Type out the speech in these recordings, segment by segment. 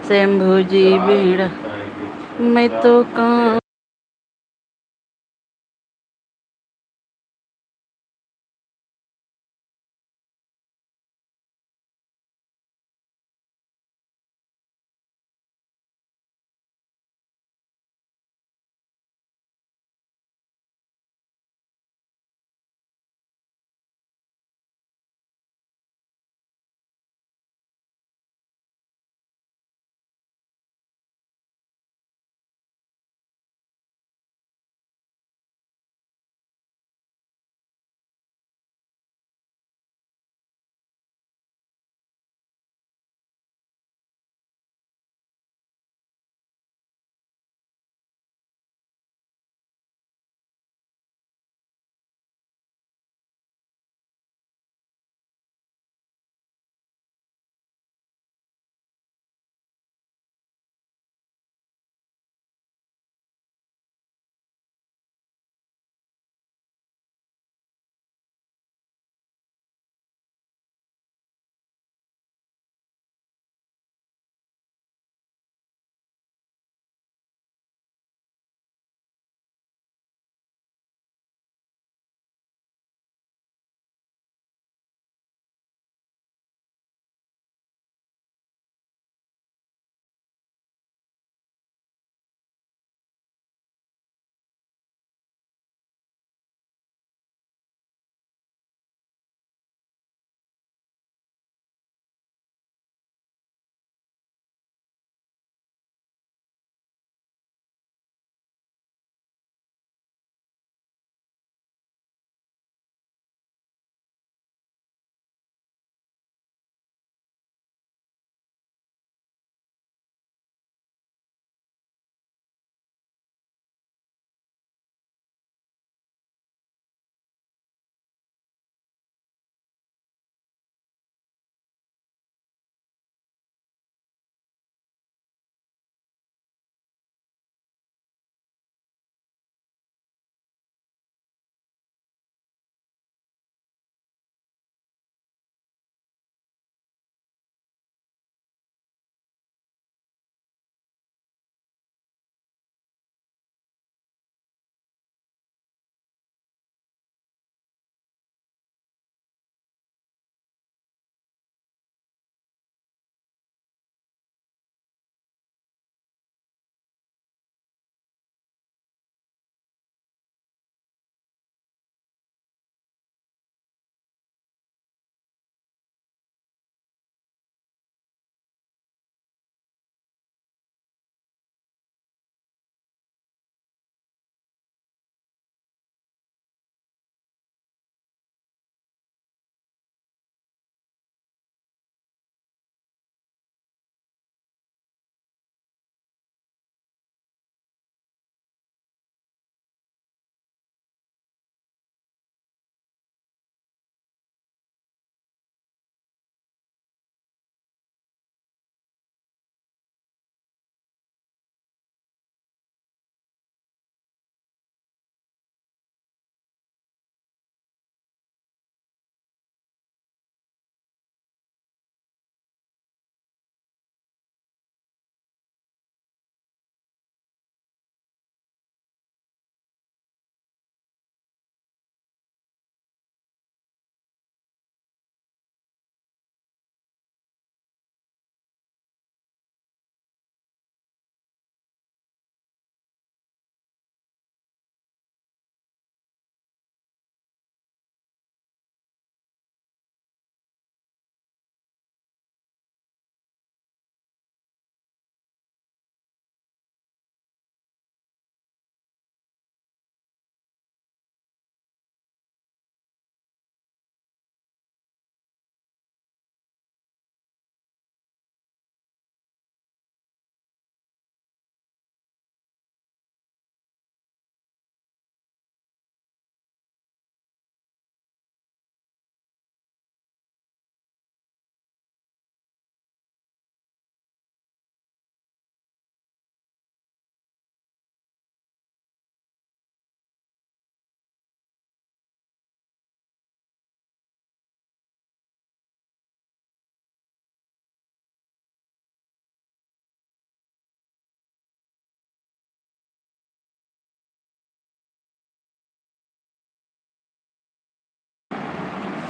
शंभु जी बीड़ा मैं तो काम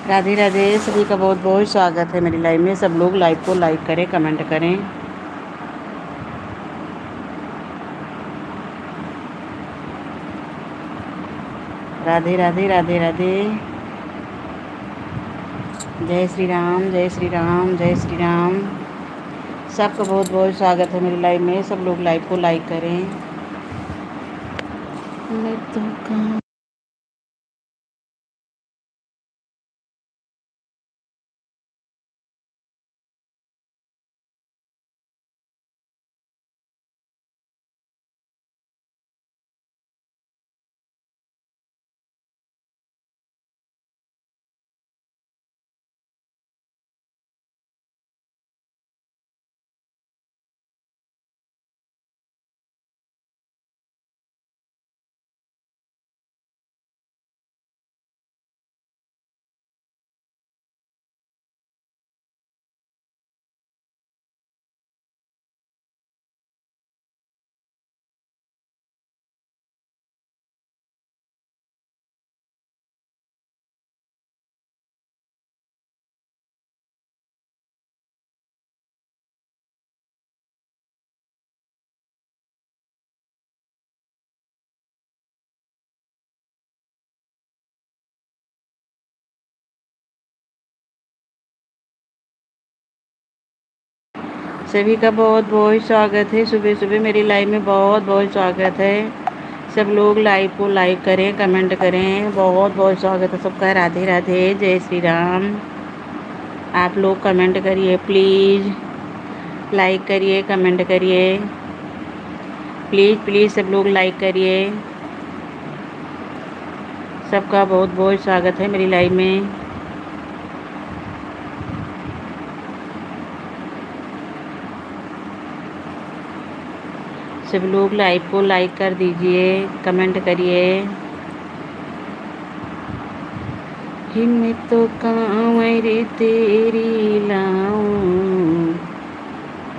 राधे राधे। सभी का बहुत बहुत स्वागत है मेरी लाइव में। सब लोग लाइव को लाइक करें, कमेंट करें। राधे राधे राधे राधे। जय श्री राम, जय श्री राम, जय श्री राम। सबका बहुत बहुत स्वागत है मेरी लाइव में। सब लोग लाइव को लाइक करें। मैं तो कहाँ सभी का बहुत बहुत स्वागत है। सुबह सुबह मेरी लाइव में बहुत बहुत स्वागत है। सब लोग लाइव को लाइक करें, कमेंट करें। बहुत बहुत स्वागत है सबका। राधे राधे, जय श्री राम। आप लोग कमेंट करिए प्लीज़, लाइक करिए, कमेंट करिए। प्लीज़ प्लीज़ सब लोग लाइक करिए। सबका बहुत बहुत स्वागत है मेरी लाइव में। सब लोग लाइव को लाइक कर दीजिए, कमेंट करिए। हिम्मत तो कांवर तेरी लाऊं,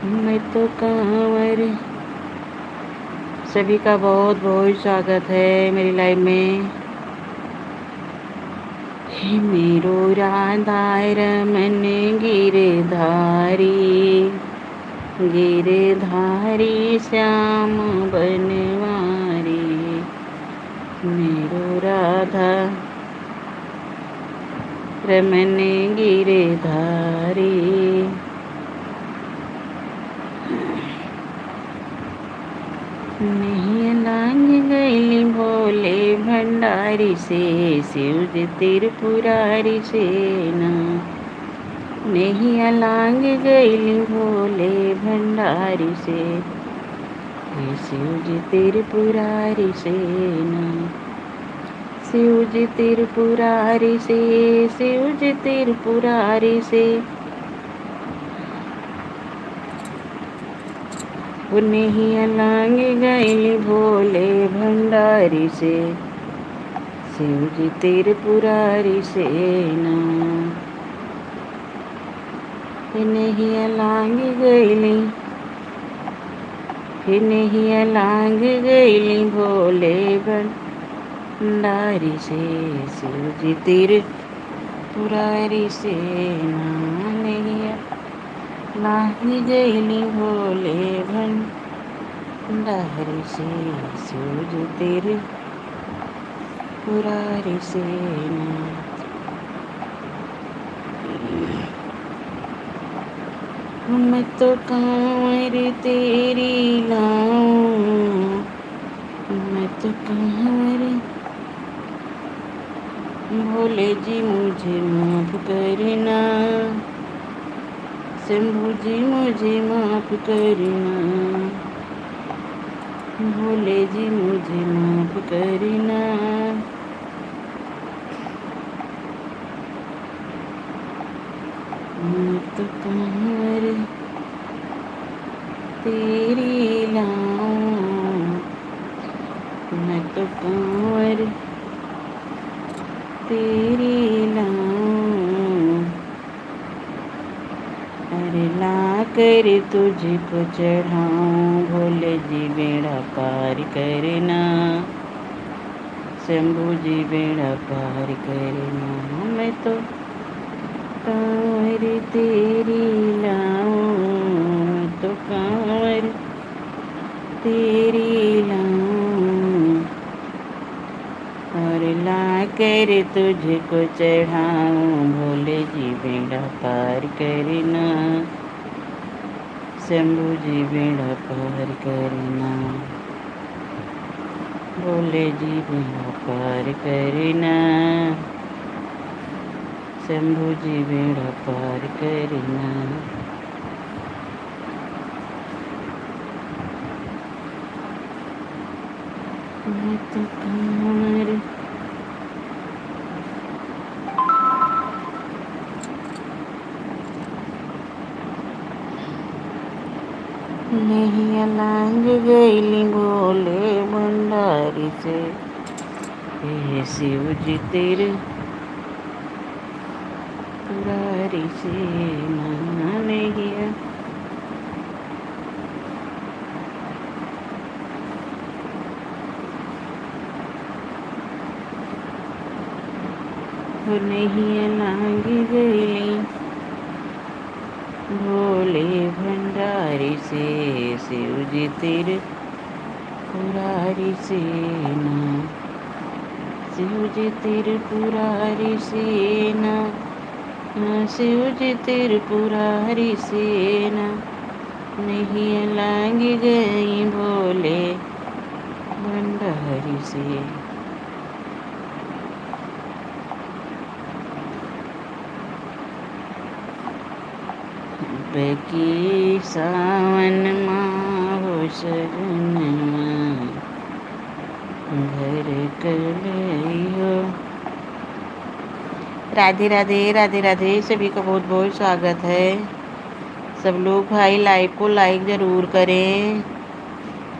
हिम्मत तो कांवर। सभी का बहुत बहुत स्वागत है मेरी लाइव में। हे मेरो राधा रमन गिरधारी, गिरधारी श्याम बनवारी। मेरो राधा रमन गिरधारी। नहीं लांग गई भोले भंडारी से, शिव जी त्रिपुरारी से ना। नहीं अलांग गई भोले भंडारी से, शिव जी त्रिपुरारी से ना। शिव जी त्रिपुरारी से, शिव जी त्रिपुरारी से। वो नहीं अलांग गई भोले भंडारी से, शिव जी त्रिपुरारी से ना। नहीं अलांग गईली, नहीं अलांग गईली भोले भंडारी से, शिव जी त्रिपुरारी से ना। नहीं अलांग गईली भोले भंडारी से, शिव जी त्रिपुरारी से ना। मैं तो कांवर तेरी लाऊं, मैं तो कांवर। भोले जी मुझे माफ करना, शंभू जी मुझे माफ करना। भोले जी मुझे माफ करना। मैं तो कांवर तेरी लाऊं, मैं तो कांवर तेरी लाऊं। अरे ला कर तुझको चढ़ाऊं, भोले जी बेड़ा पार करना, शंभू जी बेड़ा पार करना। मैं तो कांवर तेरी लाऊं तो कांवर तेरी लाऊं और ला कर तुझको चढ़ाऊं। भोले जी बेड़ा पार करना, शंभू जी बेड़ा पार करना, भोले जी बेड़ा पार करना, शंभू जी बेड़ा पार करना। मैं तो कांवर नहीं लांग गईली भोले भंडारी से, हे शिव जी तेरे पुरारी से माने गया। नहीं लांग गईली भोले भंडारी से, शिव जी तेरे पुरारी से ना, शिव जी तेरे पुरारी से ना, शिव जी तेरे पुरारी से ना, नहीं लांग गई भोले भंडारी से। बेकी सावन माहो शरण घर कलैयो। राधे राधे राधे राधे, सभी का बहुत बहुत स्वागत है। सब लोग भाई लाइव को लाइक ज़रूर करें,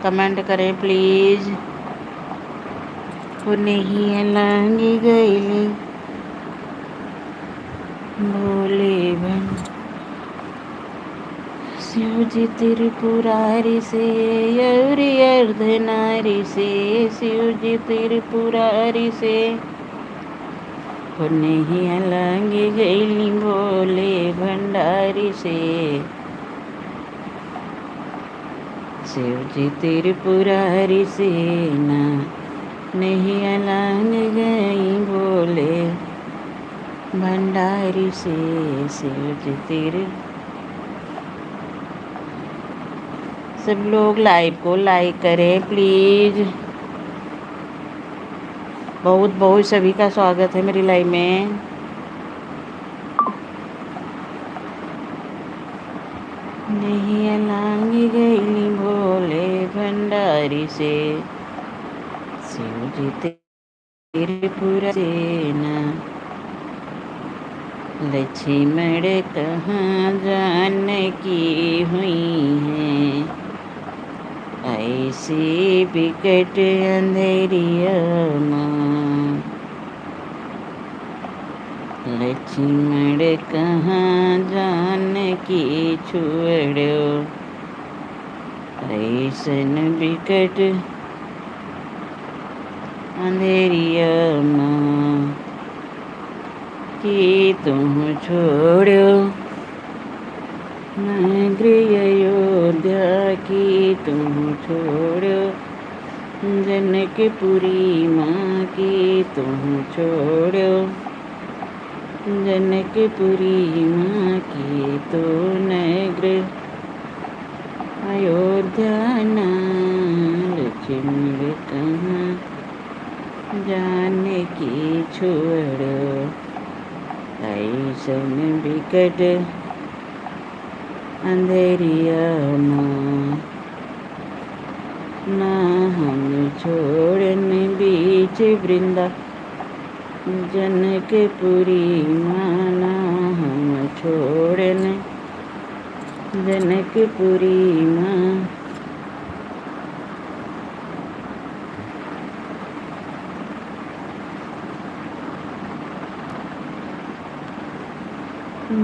कमेंट करें प्लीज़। वो नहीं लांगी गईली भोले भंडारी, शिव जी त्रिपुरारी से यौरी अर्धनारी से, शिव जी त्रिपुरारी से नहीं लांगी गईली भोले भंडारी से, शिव जी त्रिपुरारी से ना, नहीं लांग गई भोले भंडारी से, शिव जी तेरे। सब लोग लाइव को लाइक करें प्लीज़। बहुत बहुत सभी का स्वागत है मेरी लाइव में। नहीं लांगी गईली भोले भंडारी से, शिव जी त्रिपुरा से ना, लक्ष्मण कहाँ जानकी हुई है, ऐसी बिकट अंधेरिया माँ। लक्ष्मण कहाँ जानकी छोड़ो, ऐसन बिकट अंधेरिया माँ कि तुम छोड़ो, नगरी अयोध्या की तुम छोड़ो, जनकपुरी माँ की तुम छोड़ो, जनकपुरी माँ की तो नगर अयोध्या ना, लक्ष्मण कहाँ जानकी छोड़ो, ऐसन बिकट अंधेरिया माँ। ना हम छोड़न बीच वृंदा जनकपुरी माँ, ना हम छोड़न जनकपुरी माँ।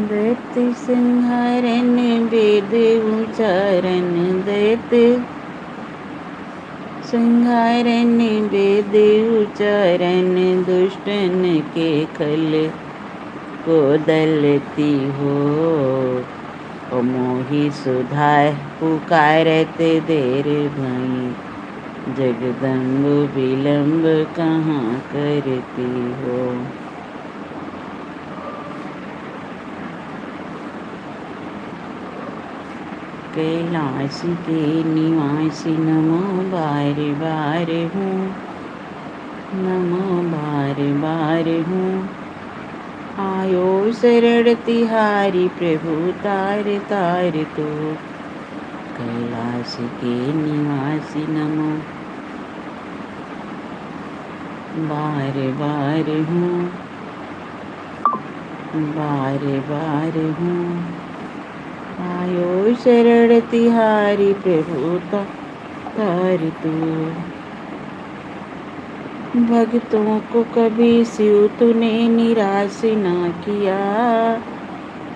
दैत्य संहारन वेद उच्चारण, दैत्य संहारन वेद उच्चारण, दुष्टन के खल को दलती हो। ओ मोही सुधाय पुकारते देर भई, जगदम्ब विलम्ब कहाँ करती हो। कैलाश के निवासी नमो बार बार हूँ, नमो बार बार हूँ। आयो शरण तिहारी प्रभु तार तार तो। कैलाश के निवासी नमो बार बार हूँ, बार बार हूँ। आयो शरण तिहारी प्रभु तार तू। भक्तों को कभी शिव तूने निराश ना किया,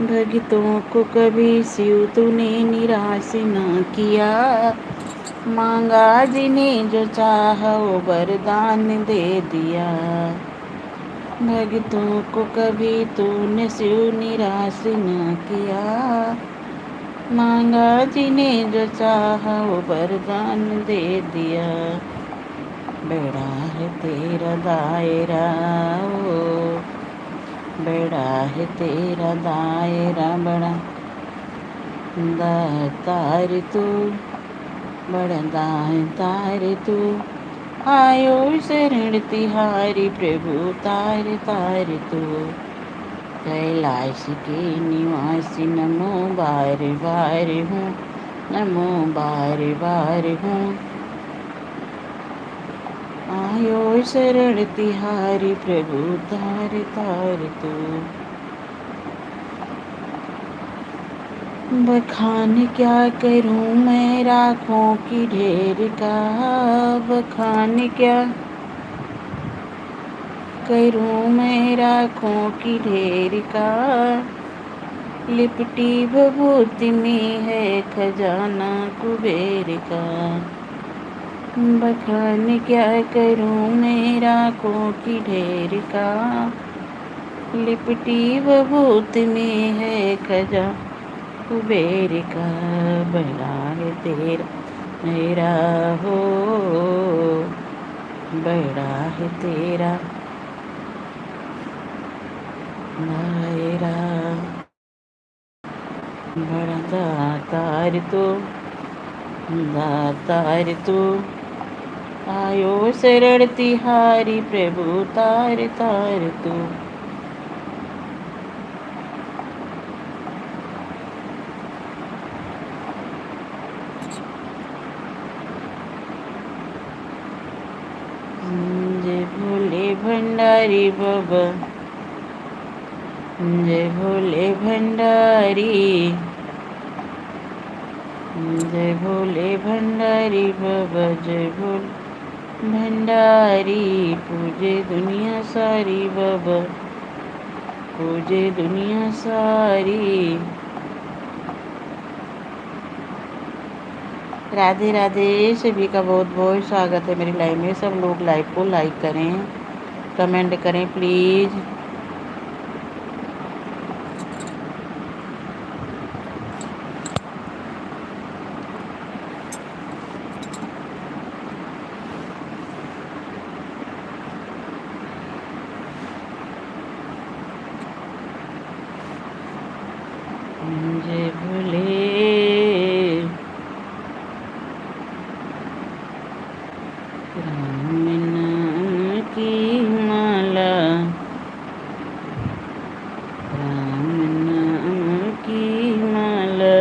भक्तों को कभी शिव तूने निराश ना किया। मांगा जिन्हें जो चाहा वो वरदान दे दिया। भक्तों को कभी तूने शिव निराश ना किया। मांगा जिन्हें जो चाहा वो वरदान दे दिया। बड़ा है तेरा दायरा ओ, बड़ा है तेरा दायरा, बड़ा दातार तू, बड़ा दातार तू। आयो शरण तिहारी प्रभु तार तार तू। कैलाश के निवासी नमो बार बार हूँ, नमो बार बार हूँ। आयो शरण तिहारी प्रभु तार तार तू। बखान क्या करूं मैं राखों की ढेर का, बखान क्या करूं मैं राखों की ढेर का। लिपटी भभूति में है खजाना कुबेर का। बखान क्या करूं मैं राखों की ढेर का। लिपटी भभूत में है खजाना कुबेर का। बड़ा है तेरा मेरा हो, बड़ा है तेरा दायरा, बड़ा दातार तो, दातार तो। आयो शरण तिहारी प्रभु तार तार तू। जय भोले भंडारी बाबा, जय भोले भंडारी, जय भोले भंडारी बाबा, जय भोले भंडारी। पूजे दुनिया सारी बाबा, पूजे दुनिया सारी। राधे राधे, सभी का बहुत बहुत स्वागत है मेरी लाइव में। सब लोग लाइव को लाइक करें, कमेंट करें प्लीज़। जय भोले राम नाम की माला, राम नाम की माला।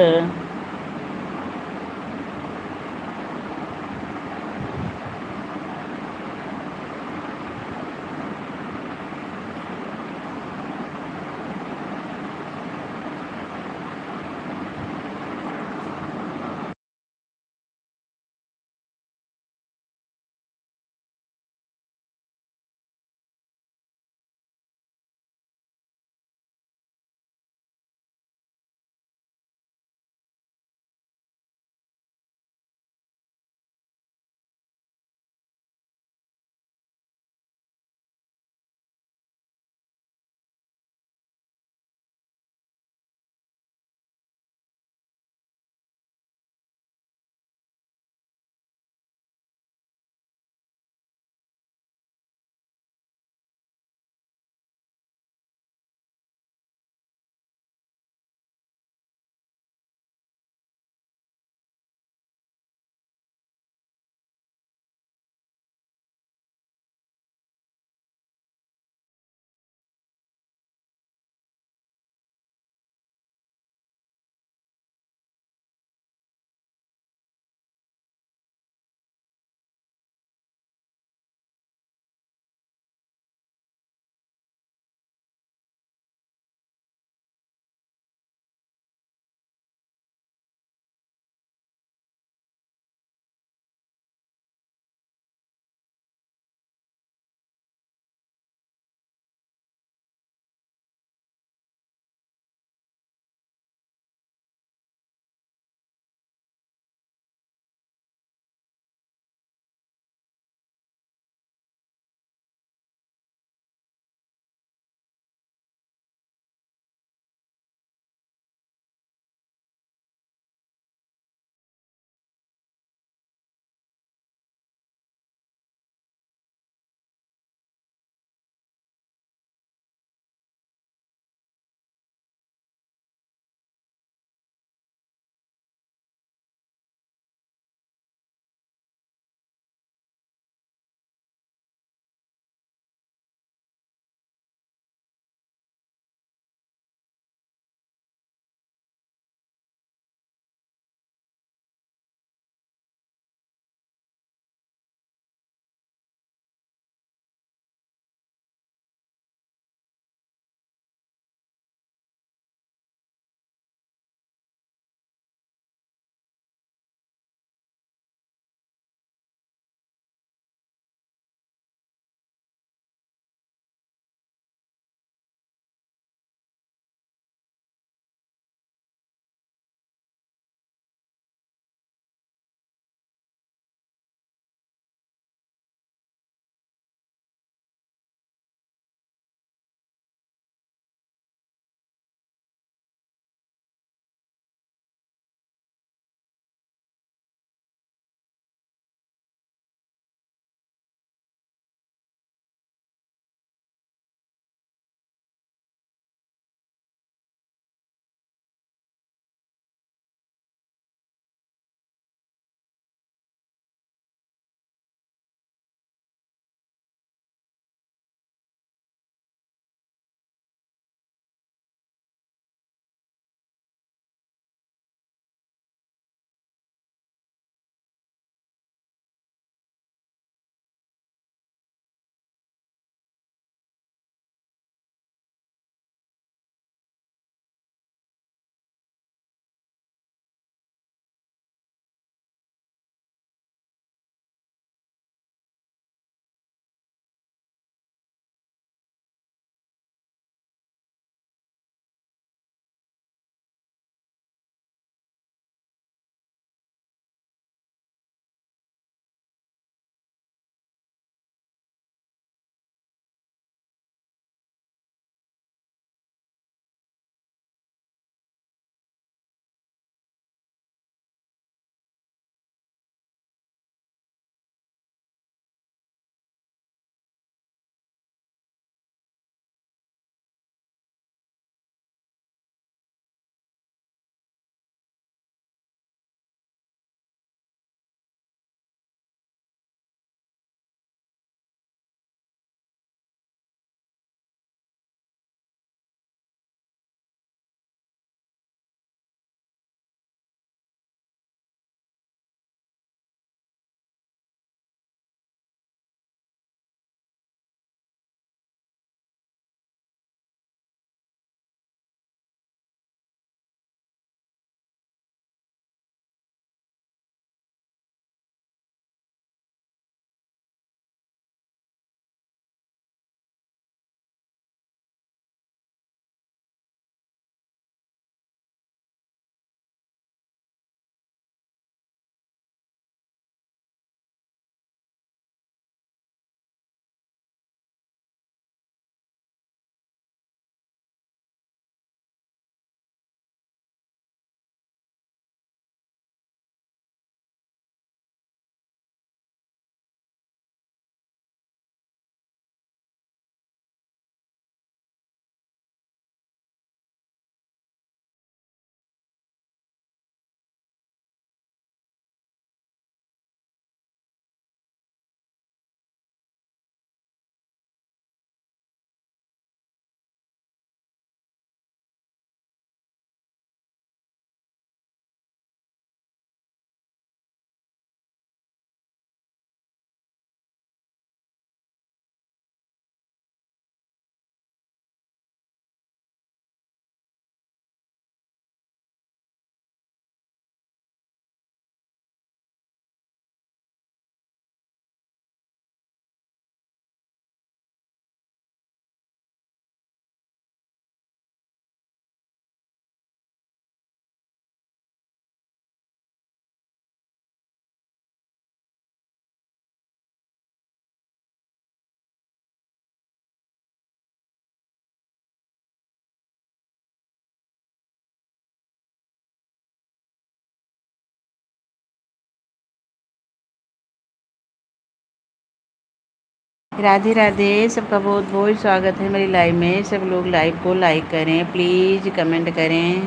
राधे राधे, सबका बहुत बहुत स्वागत है मेरी लाइव में। सब लोग लाइव को लाइक करें, प्लीज़ कमेंट करें,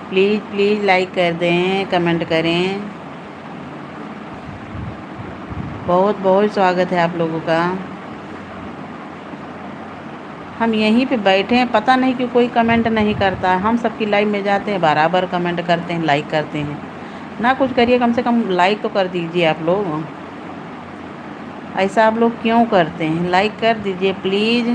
प्लीज़ प्लीज़ लाइक कर दें, कमेंट करें। बहुत बहुत स्वागत है आप लोगों का। हम यहीं पे बैठे हैं, पता नहीं क्यों कोई कमेंट नहीं करता। हम सबकी लाइव में जाते हैं, बराबर कमेंट करते हैं, लाइक करते हैं। ना कुछ करिए, कम से कम लाइक तो कर दीजिए आप लोग। ऐसा आप लोग क्यों करते हैं? लाइक कर दीजिए प्लीज़।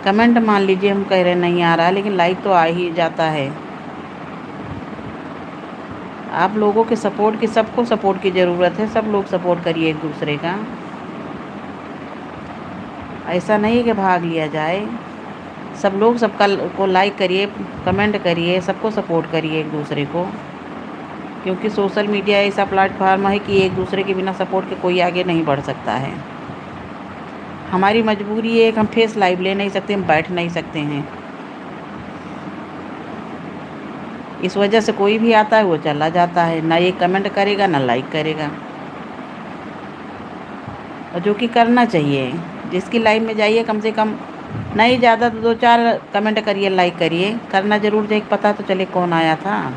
कमेंट मान लीजिए हम कह रहे नहीं आ रहा, लेकिन लाइक तो आ ही जाता है। आप लोगों के सपोर्ट की, सबको सपोर्ट की ज़रूरत है। सब लोग सपोर्ट करिए एक दूसरे का। ऐसा नहीं कि भाग लिया जाए। सब लोग सबका को लाइक करिए, कमेंट करिए, सबको सपोर्ट करिए एक दूसरे को। क्योंकि सोशल मीडिया ऐसा प्लेटफॉर्म है कि एक दूसरे के बिना सपोर्ट के कोई आगे नहीं बढ़ सकता है। हमारी मजबूरी है कि हम फेस लाइव ले नहीं सकते, हम बैठ नहीं सकते हैं। इस वजह से कोई भी आता है वो चला जाता है, ना ये कमेंट करेगा ना लाइक करेगा। और जो कि करना चाहिए, जिसकी लाइव में जाइए कम से कम नहीं ज़्यादा तो 2-4 कमेंट करिए, लाइक करिए। करना ज़रूर चाहिए, पता तो चले कौन आया था।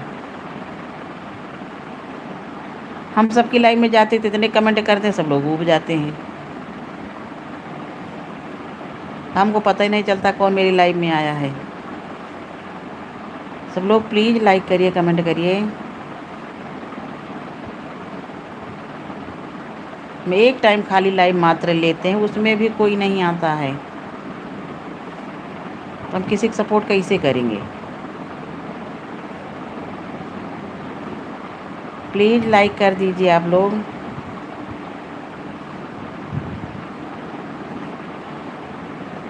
हम सबकी लाइव में जाते थे, इतने कमेंट करते हैं, सब लोग ऊब जाते हैं। हमको पता ही नहीं चलता कौन मेरी लाइव में आया है। सब लोग प्लीज़ लाइक करिए, कमेंट करिए। हम एक टाइम खाली लाइव मात्र लेते हैं, उसमें भी कोई नहीं आता है, तो हम किसी का सपोर्ट कैसे करेंगे? प्लीज़ लाइक कर दीजिए आप लोग।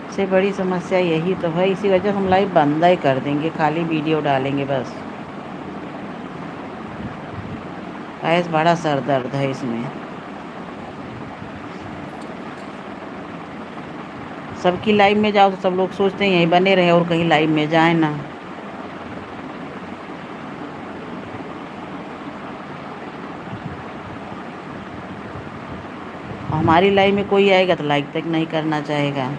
सबसे बड़ी समस्या यही तो है, इसी वजह से हम लाइव बंद ही कर देंगे, खाली वीडियो डालेंगे बस। ऐसा बड़ा सर दर्द है इसमें। सबकी लाइव में जाओ तो सब लोग सोचते हैं यहीं बने रहे और कहीं लाइव में जाए ना। हमारी लाइव में कोई आएगा तो लाइक तक नहीं करना चाहेगा।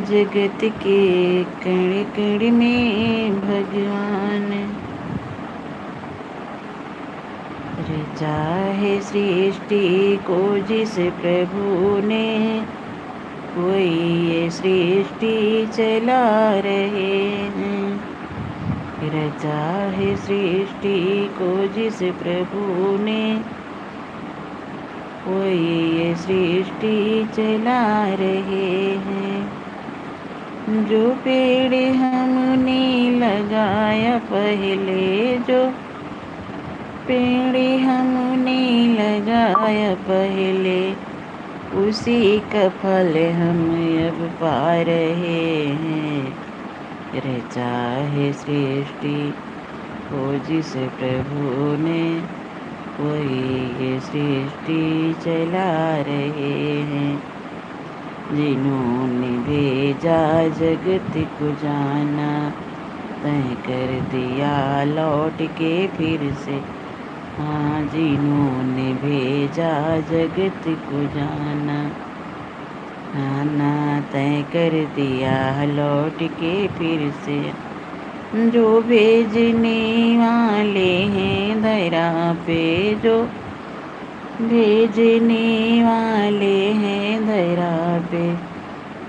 जगत के कण कण में भगवान रचा है सृष्टि को, जिस प्रभु ने कोई ये सृष्टि चला रहे हैं। रचा है सृष्टि को जिस प्रभु ने, कोई ये सृष्टि चला रहे हैं। जो पेड़ हमने लगाया पहले, जो पेड़ हमने लगाया पहले, उसी का फल हम अब पा रहे हैं। रचा है सृष्टि को जिस प्रभु ने, कोई ये सृष्टि चला रहे हैं। जिन्होंने भेजा जगत को जाना, तय कर दिया लौट के फिर से। हाँ, जिन्होंने भेजा जगत को जाना, आना तय कर दिया लौट के फिर से। जो भेजने वाले हैं धरा पे, जो भेजने वाले हैं धरा पे,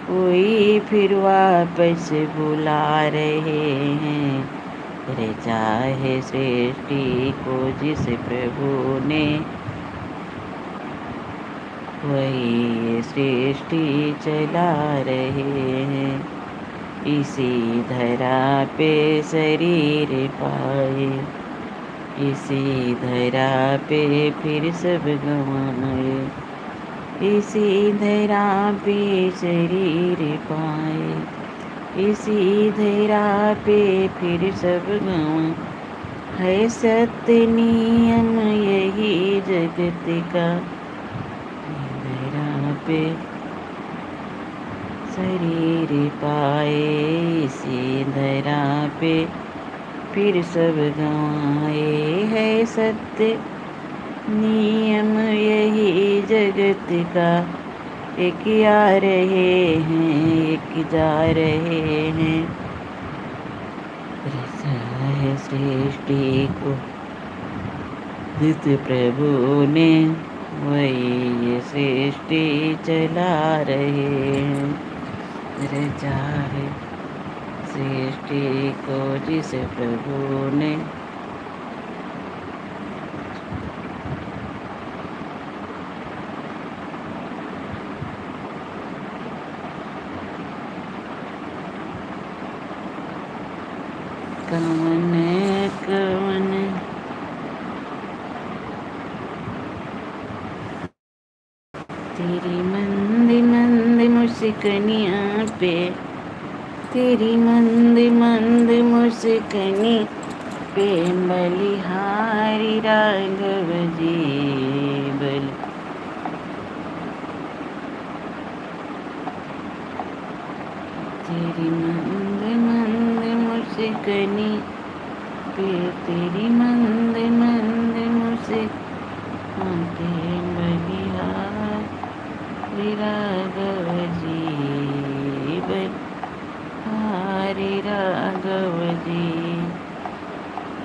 कोई फिर वापस बुला रहे हैं। रचा है सृष्टि को जिस प्रभु ने, वही सृष्टि चला रहे हैं। इसी धरा पे शरीर पाए, इसी धरा पे फिर सब गंवाए। इसी धरा पे शरीर पाए, इसी धरा पे फिर सब गंवाए। है सत्य नियम यही जगत का, पे शरीर पाए इसी धरा पे फिर सब गंवाए है सत्य नियम यही जगत का एक आ रहे हैं एक जा रहे हैं रचा है सृष्टि को जिस प्रभु ने वही ये सृष्टि चला रहे हैं रचा है सृष्टि को जिस प्रभु ने कवन कवन तेरी मंद मंद मुस्कनिया पे तेरी मंद मंद मुस्कनी पे बलिहारी राघव जी बल तेरी मंद मंद मुस्कनी पे तेरी मंद मंद मुस्कान बलिहारी राघव जी बलिहारी राघव जी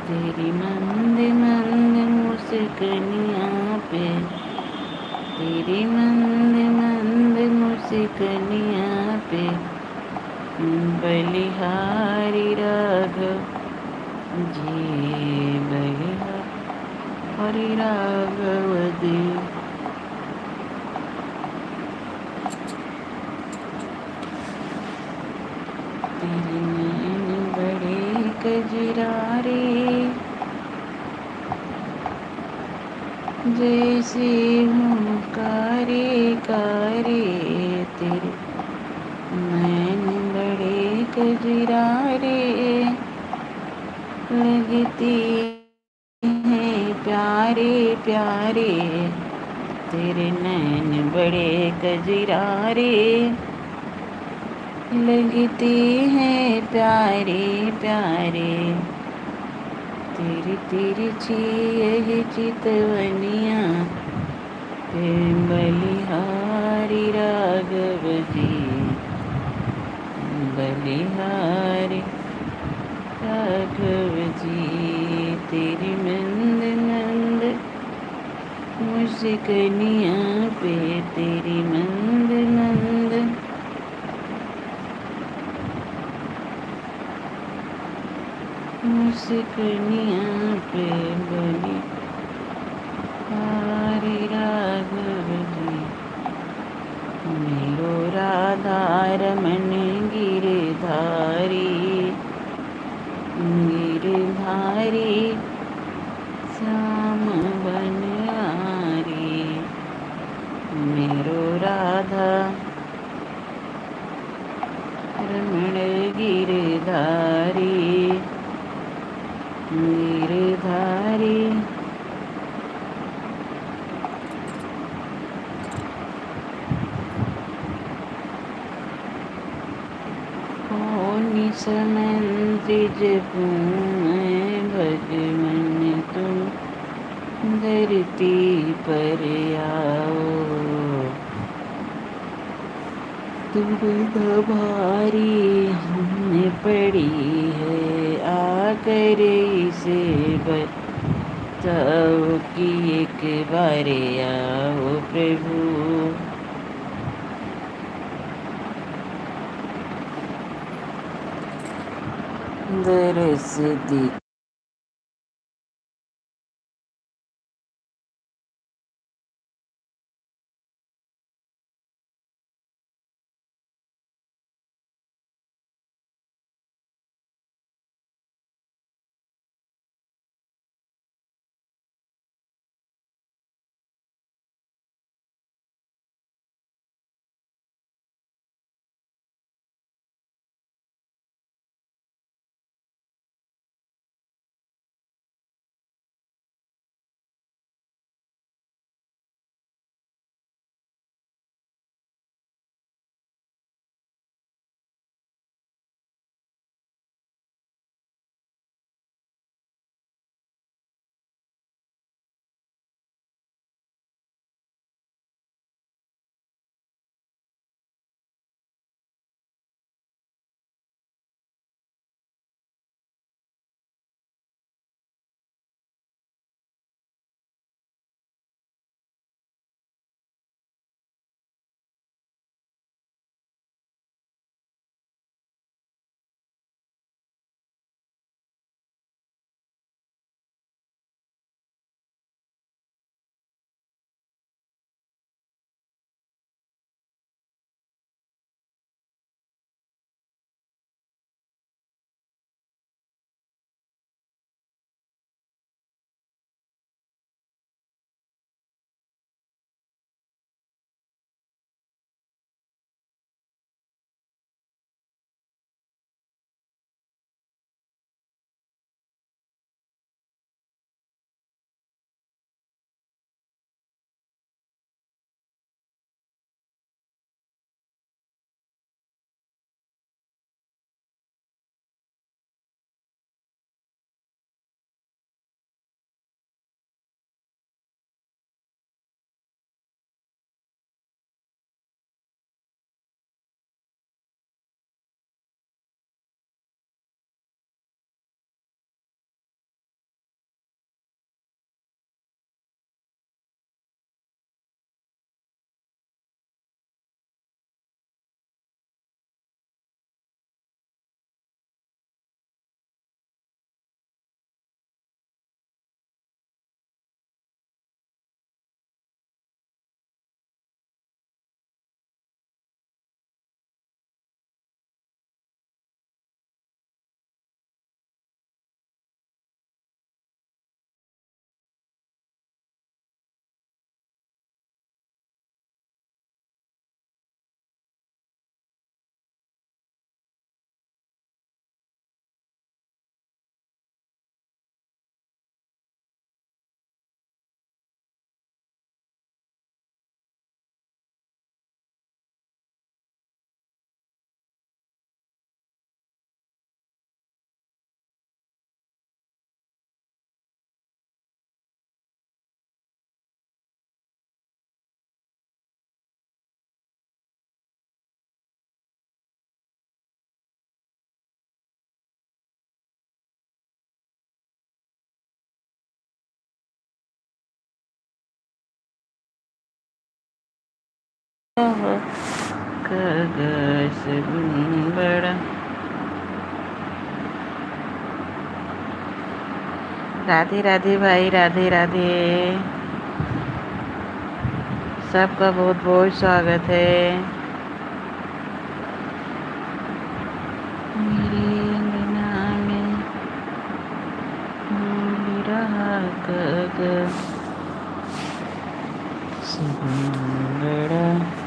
तेरी मंद मंद मुस्कनिया पे तेरी मंद मंद मुस्कनिया पे बलिहारी राघव जी बलिहारी राघव जी तेरे नैन बड़े कजरारे जैसे हूँ कारे कारे तेरे नैन बड़े कजरारे लगती हैं प्यारे प्यारे तेरे नैन बड़े कजरारे लगते हैं प्यारे प्यारे तेरी तिरछी यही चितवनिया पे बलिहारी राघव जी बलिहारी राघव जी तेरी मंद मंद मुस्कनिया पे तेरी मंद मंद मुस्कनिया पे बलिहारी राघव जी मेरो राधा रमन गिरधारी गिरधारी श्याम बनहारी मेरो राधा रमण गिरधारी गिरधारी कौन समंद्र जपूं मैं भगवन तुम धरती पर आओ दुविधा भारी हमें पड़ी है आकर इसे बताओ कि एक बार आओ प्रभु दरस दी कागज बड़ा। राधे राधे भाई, राधे राधे। सबका बहुत बहुत स्वागत है। मेरे अंगना में रहा कागज बड़ा।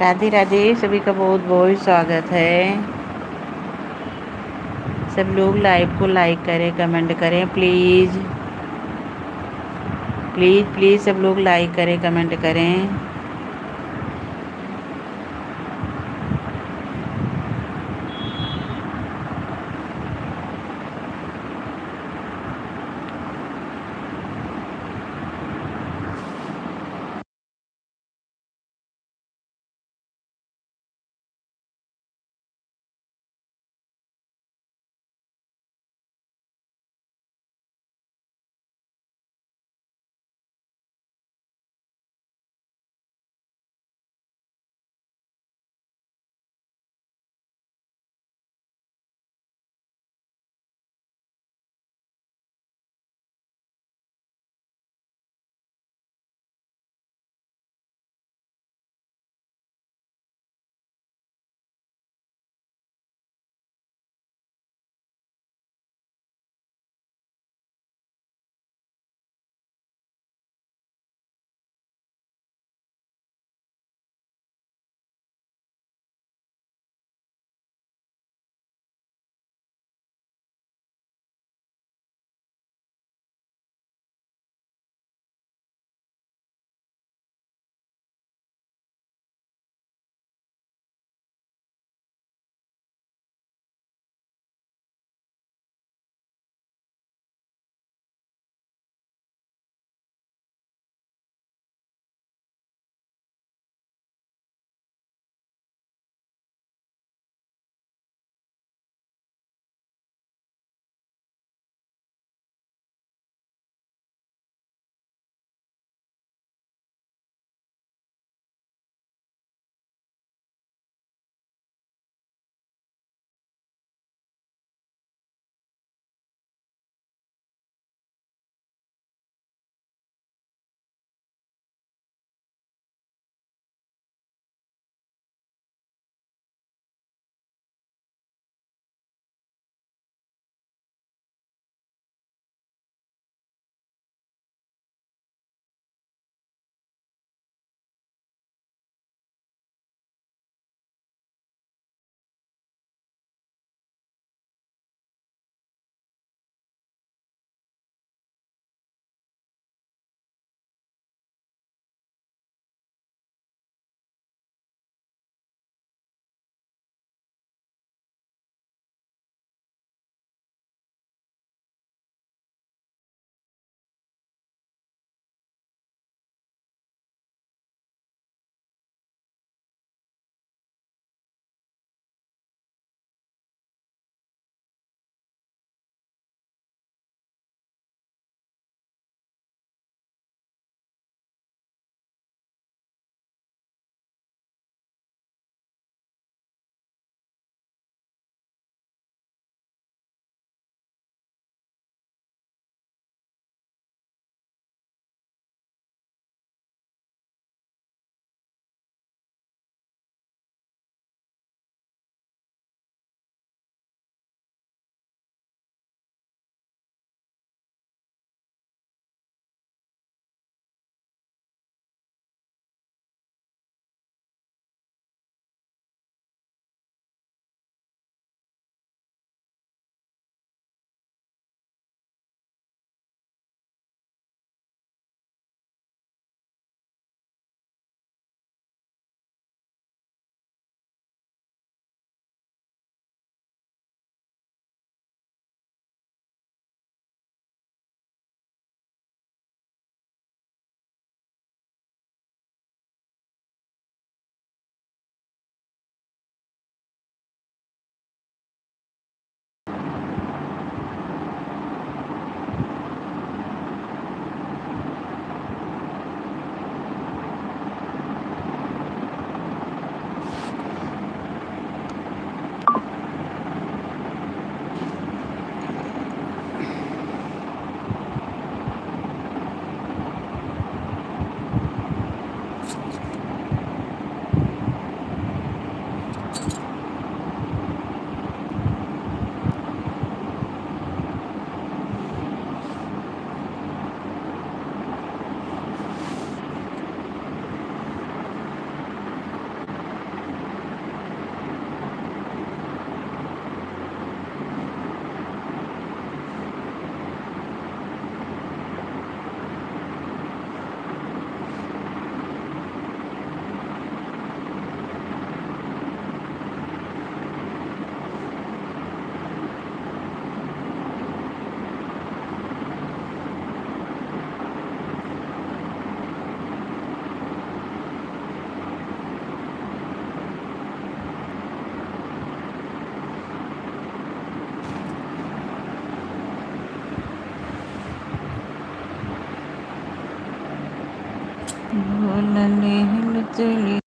राधे राधे, सभी का बहुत बहुत स्वागत है। सब लोग लाइव को लाइक करें, कमेंट करें प्लीज़ प्लीज़ प्लीज़। सब लोग लाइक करें, कमेंट करें। भूलने हिल चली।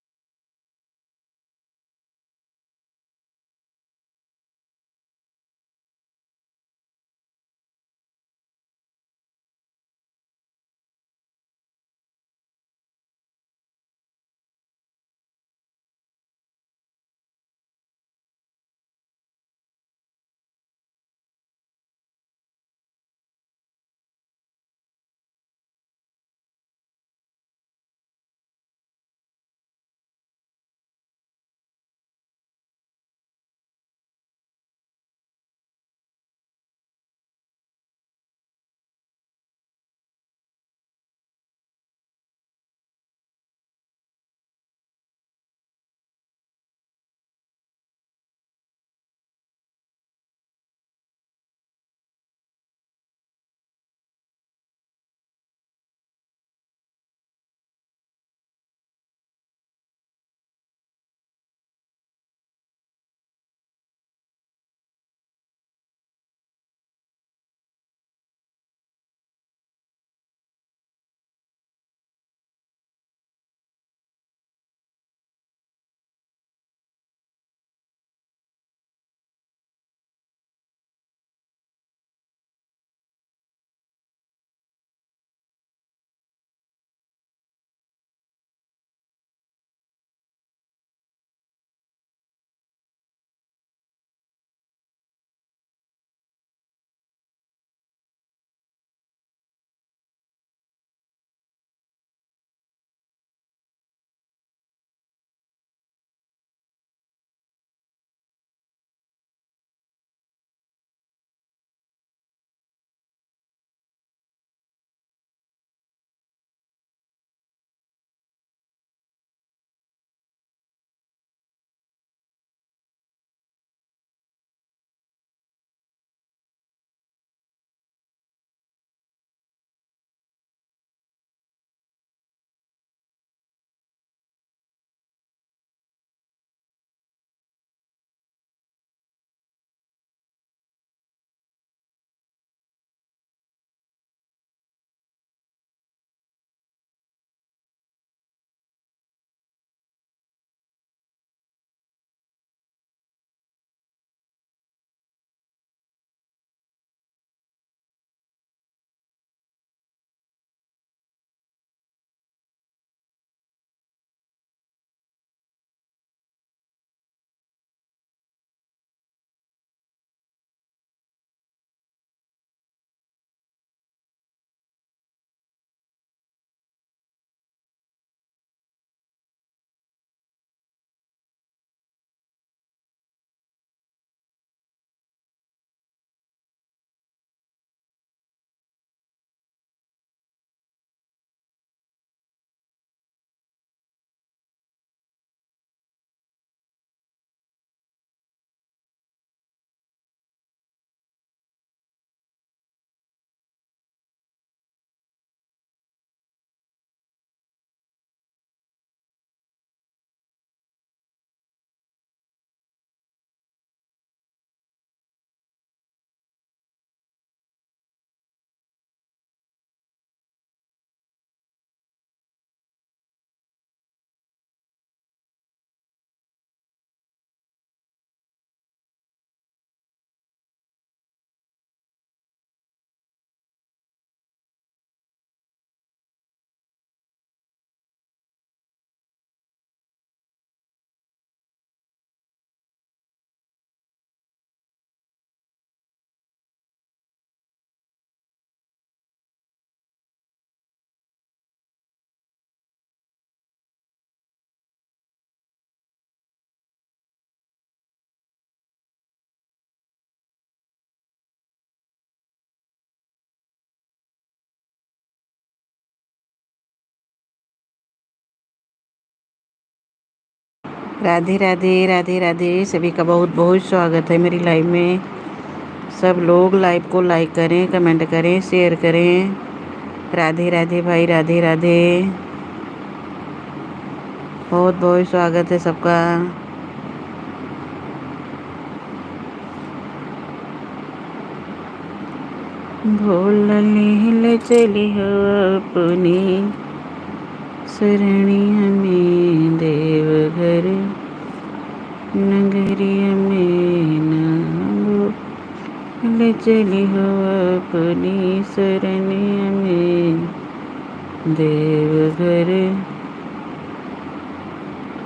राधे राधे राधे राधे, सभी का बहुत बहुत स्वागत है मेरी लाइव में। सब लोग लाइव को लाइक करें, कमेंट करें, शेयर करें। राधे राधे भाई, राधे राधे, बहुत बहुत स्वागत है सबका। भूलने ले चली हो अपनी सरणी हमें देवघर नगरिया में नाम ले चली हो अपनी सरनिया में देवघर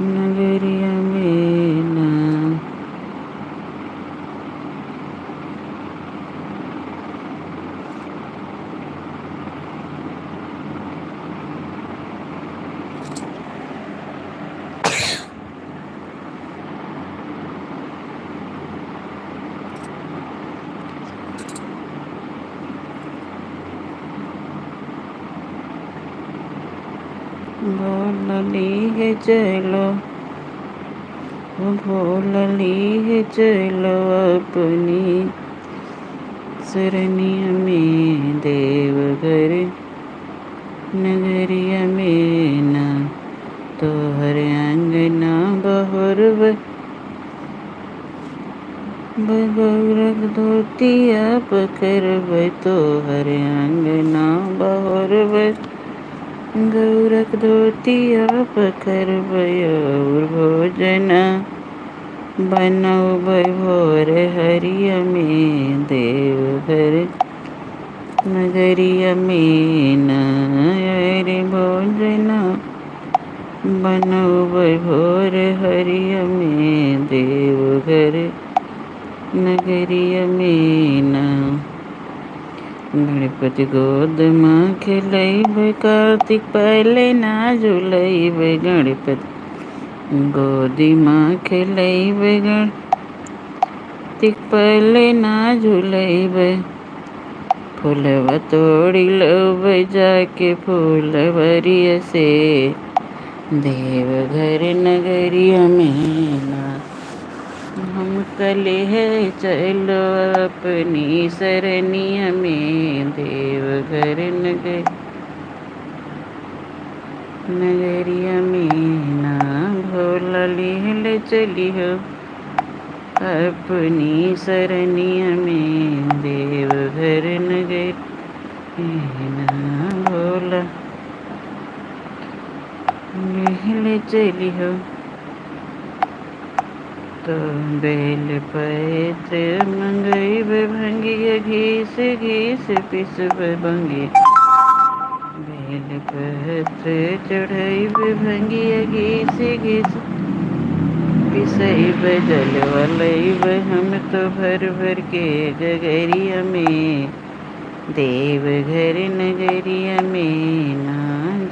नगरिया में नाम। भोलली है चलो भोलली है चलो अपनी सरनिया में देवघर नगरिया में ना तोहर अंगना बहुरब बगौरक धोतिया पकड़ब तोहर अंगना बहुरब गौरक धोतिया पकड़ब और भोजना बनौब भोर हरिया में देवघर नगरिया में नायर भोजना बनौब भोर हरिया में देवघर नगरिया में ना। गणपति गोद माँ खिलैब कार्तिक पहले ना झुलैब गणपति गोदी माँ खिलैब गणपति पहले ना झुलैब फूलवा तोड़ी लब जाके फूलवरिया से देवघर नगरिया में ना हम कले है चलो अपनी सरनिया में देवघर नगरिया में ना भोला ले चली हो अपनी सरनिया में देवघर नगरिया में ना भोला ले चली हो तो बेल पैत्र मंगई भंगिया घीस घीस पिसब भंगिया बेल पत्र चढ़ई भंगिया घीस घीस पिसैब जलवा लैब हम तो भर भर के गगरिया में देवघर नगरिया में ना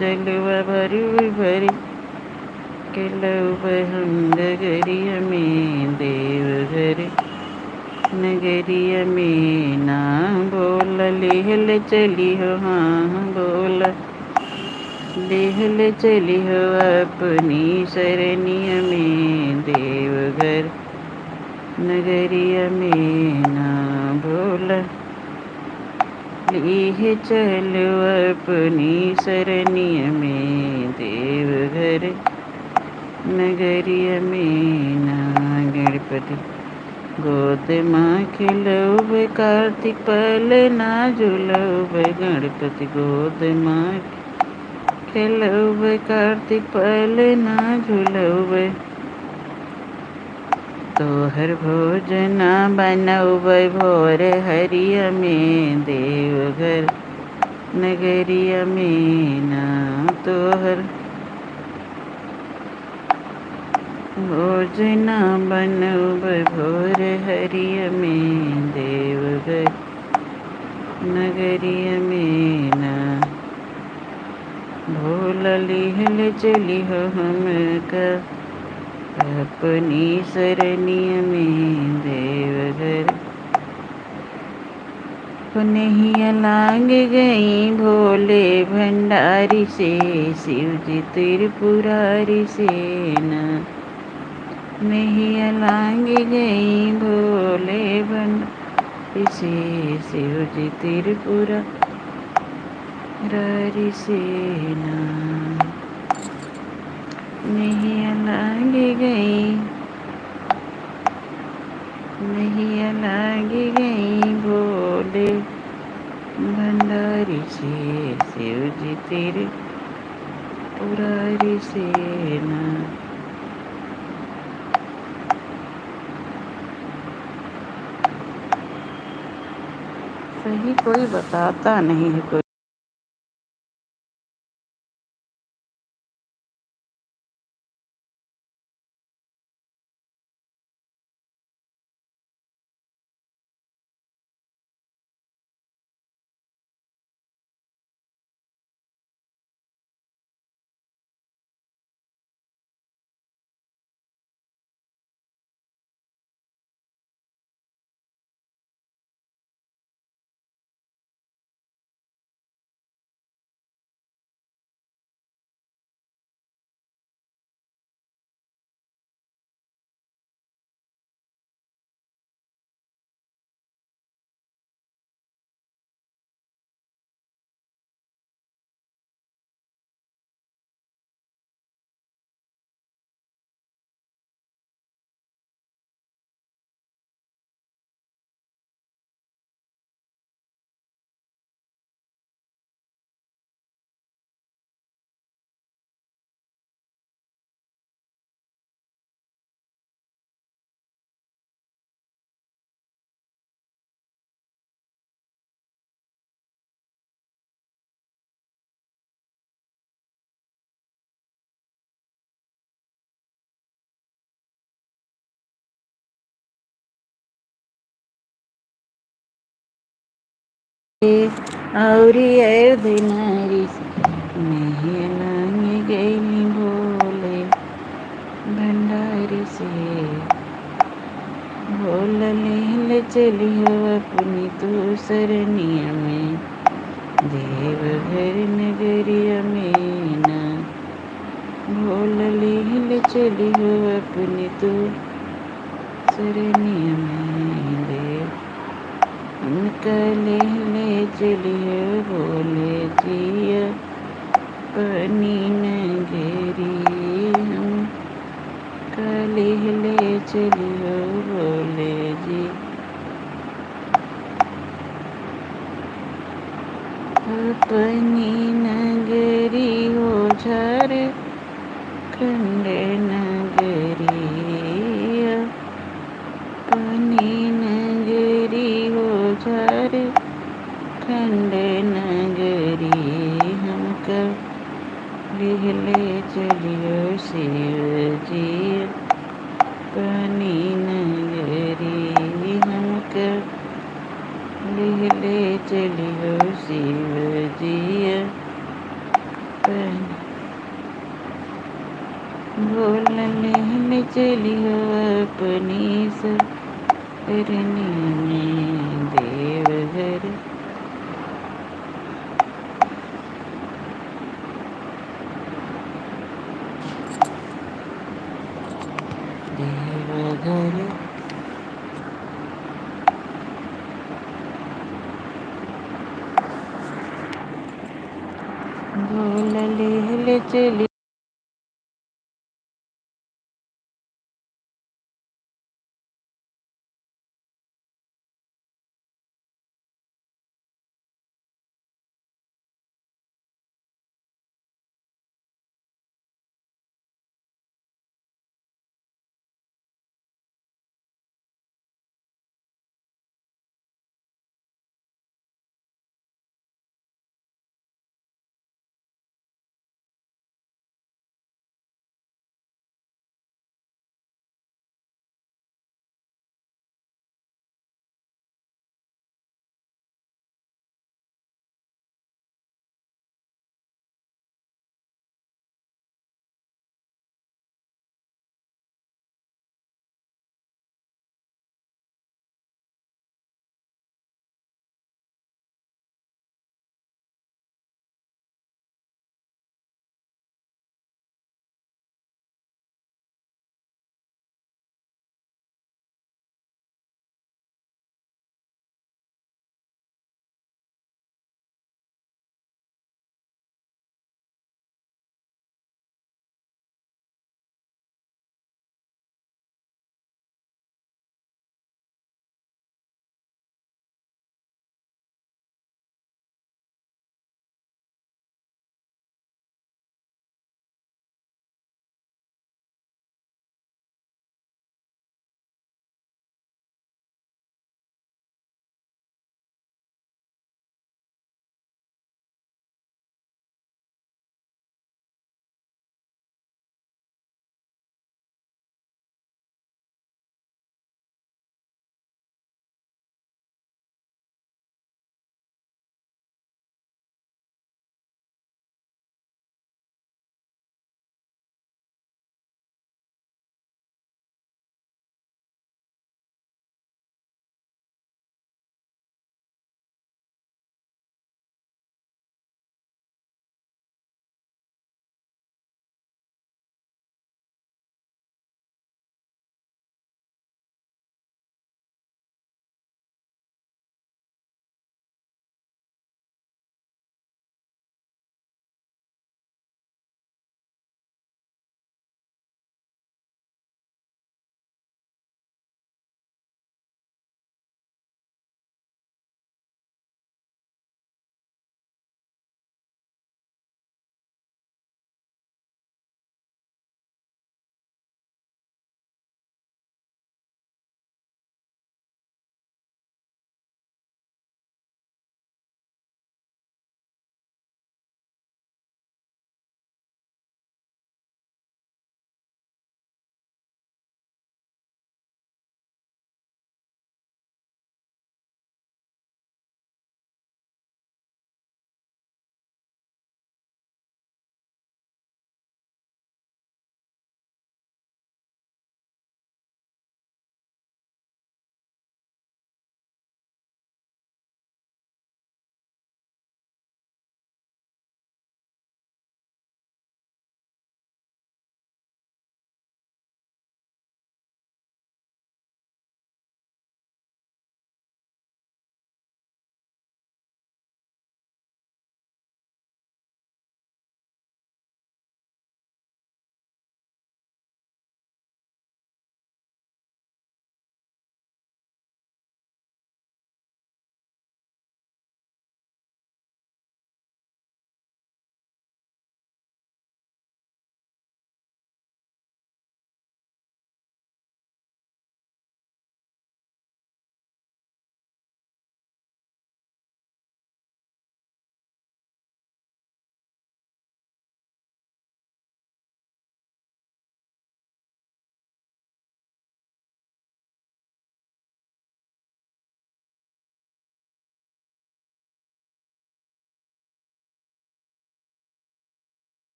जलवा भर भर के लौब हम गगरिया में देवघर नगरिया में ना बोल लेहल चली हो हाँ बोल लेहल चली हो अपनी सरनिया में देवघर नगरिया में ना बोल लेह चलो अपनी सरनिया में देवघर नगरिया में ना। गणपति गोद माँ खिलौब कार्तिक पहले ना झुलौब गणपति गोद माँ खिलौब कार्तिक पहले ना झुलौब तोहर भोजना बनौब भोर हरिया में देवघर नगरिया में ना तोहर भोजना बनौब भोर हरिया में देवघर नगरिया में ना भोला लेहल चली हो हमका अपनी सरनिया में देवघर पुनहिया लाग गई भोले भंडारी से शिवजी त्रिपुरारी से ना नैया लाग गई भोले भंडारी से शिवजी त्रिपुरारी से ना नैया लाग गई नैया लाग गई भोले भंडारी से शिवजी त्रिपुरारी पुरारी सेना। सही कोई बताता नहीं है कोई। और दिनारी नहीं गई भोले भंडारी से। भोल ले चलियो अपनी तू सरनिया में, देवघर नगरिया में ना। भोल ले चलियो अपनी तू सरनिया में, देव निकले ले चलिए बोले जिया पनी नगरी। हम कले ले चलिए बोले जी अपनी नगरी हो झारखंड नगरी। अपनी नगरी हो झारखंड नगरी। हम कब ले चलियो शिव जी अपनी नगरी। हम कब ले चलियो शिव जी भोल ले चलियो अपनी सरनी में, देवघर देवघर। भोल ले चलियो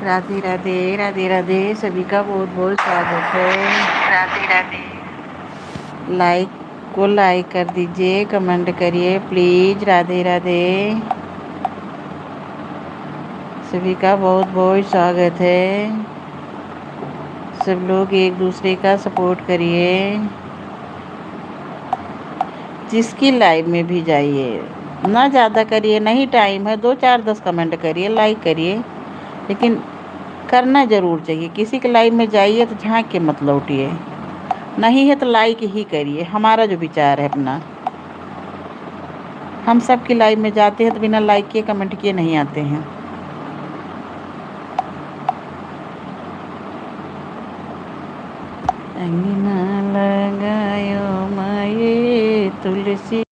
राधे राधे राधे राधे, सभी का बहुत बहुत स्वागत है। राधे राधे। लाइक कर दीजिए, कमेंट करिए प्लीज। राधे राधे, सभी का बहुत बहुत स्वागत है। सब लोग एक दूसरे का सपोर्ट करिए। जिसकी लाइव में भी जाइए, ना ज़्यादा करिए, नहीं टाइम है, 2 4 10 कमेंट करिए, लाइक करिए, लेकिन करना ज़रूर चाहिए। किसी के लाइव में जाइए तो झांक के मत लौटिए, नहीं है तो लाइक ही करिए। हमारा जो विचार है अपना, हम सब की लाइव में जाते हैं तो बिना लाइक किए कमेंट किए नहीं आते हैं। अंगना लगायो माये तुलसी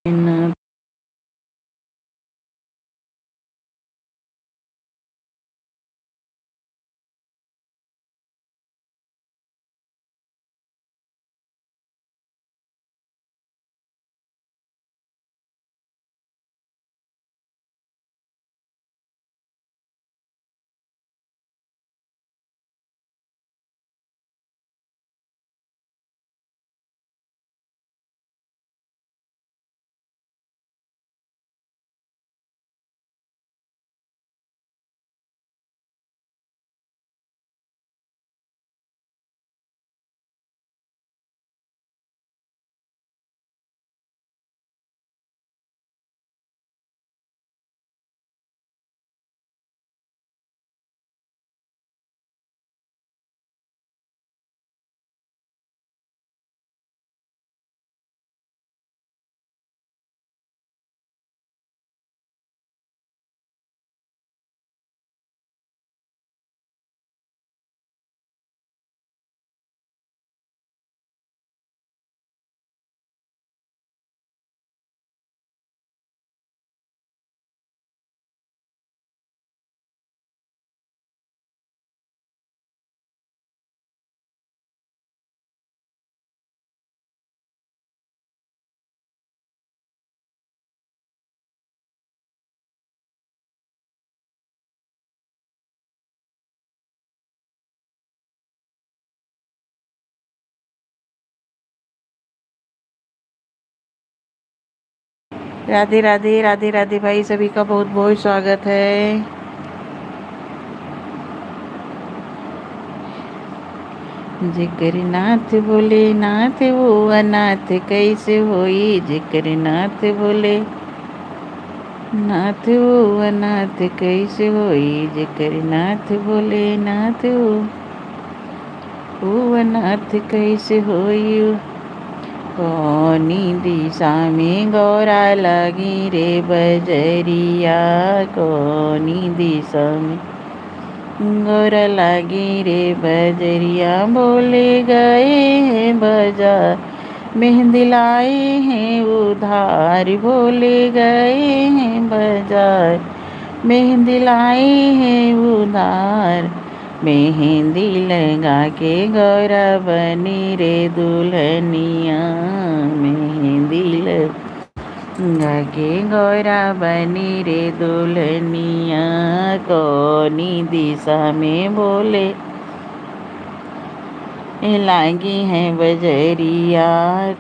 इन राधे राधे राधे राधे भाई, सभी का बहुत बहुत स्वागत है। जिक्र नाथ बोले नाथ वो अनाथ कैसे होई, जिक्र नाथ बोले नाथ वो अनाथ कैसे होई, जिक्र नाथ बोले नाथ वो अनाथ कैसे होई। कौनी दिशा में गौरा लगी रे बजरिया, कौनी दिशा में गौरा लगी रे बजरिया, बोले गए हैं बाजार मेहंदी लाए हैं उधार, बोले गए हैं बाजार मेहंदी लाए हैं उधार। मेहंदी लगा के गौरा बनी रे दुल्हनिया, मेहंदी लगा के गौरा बनी रे दुल्हनिया। कौनी दिशा में बोले लागी है बजरिया,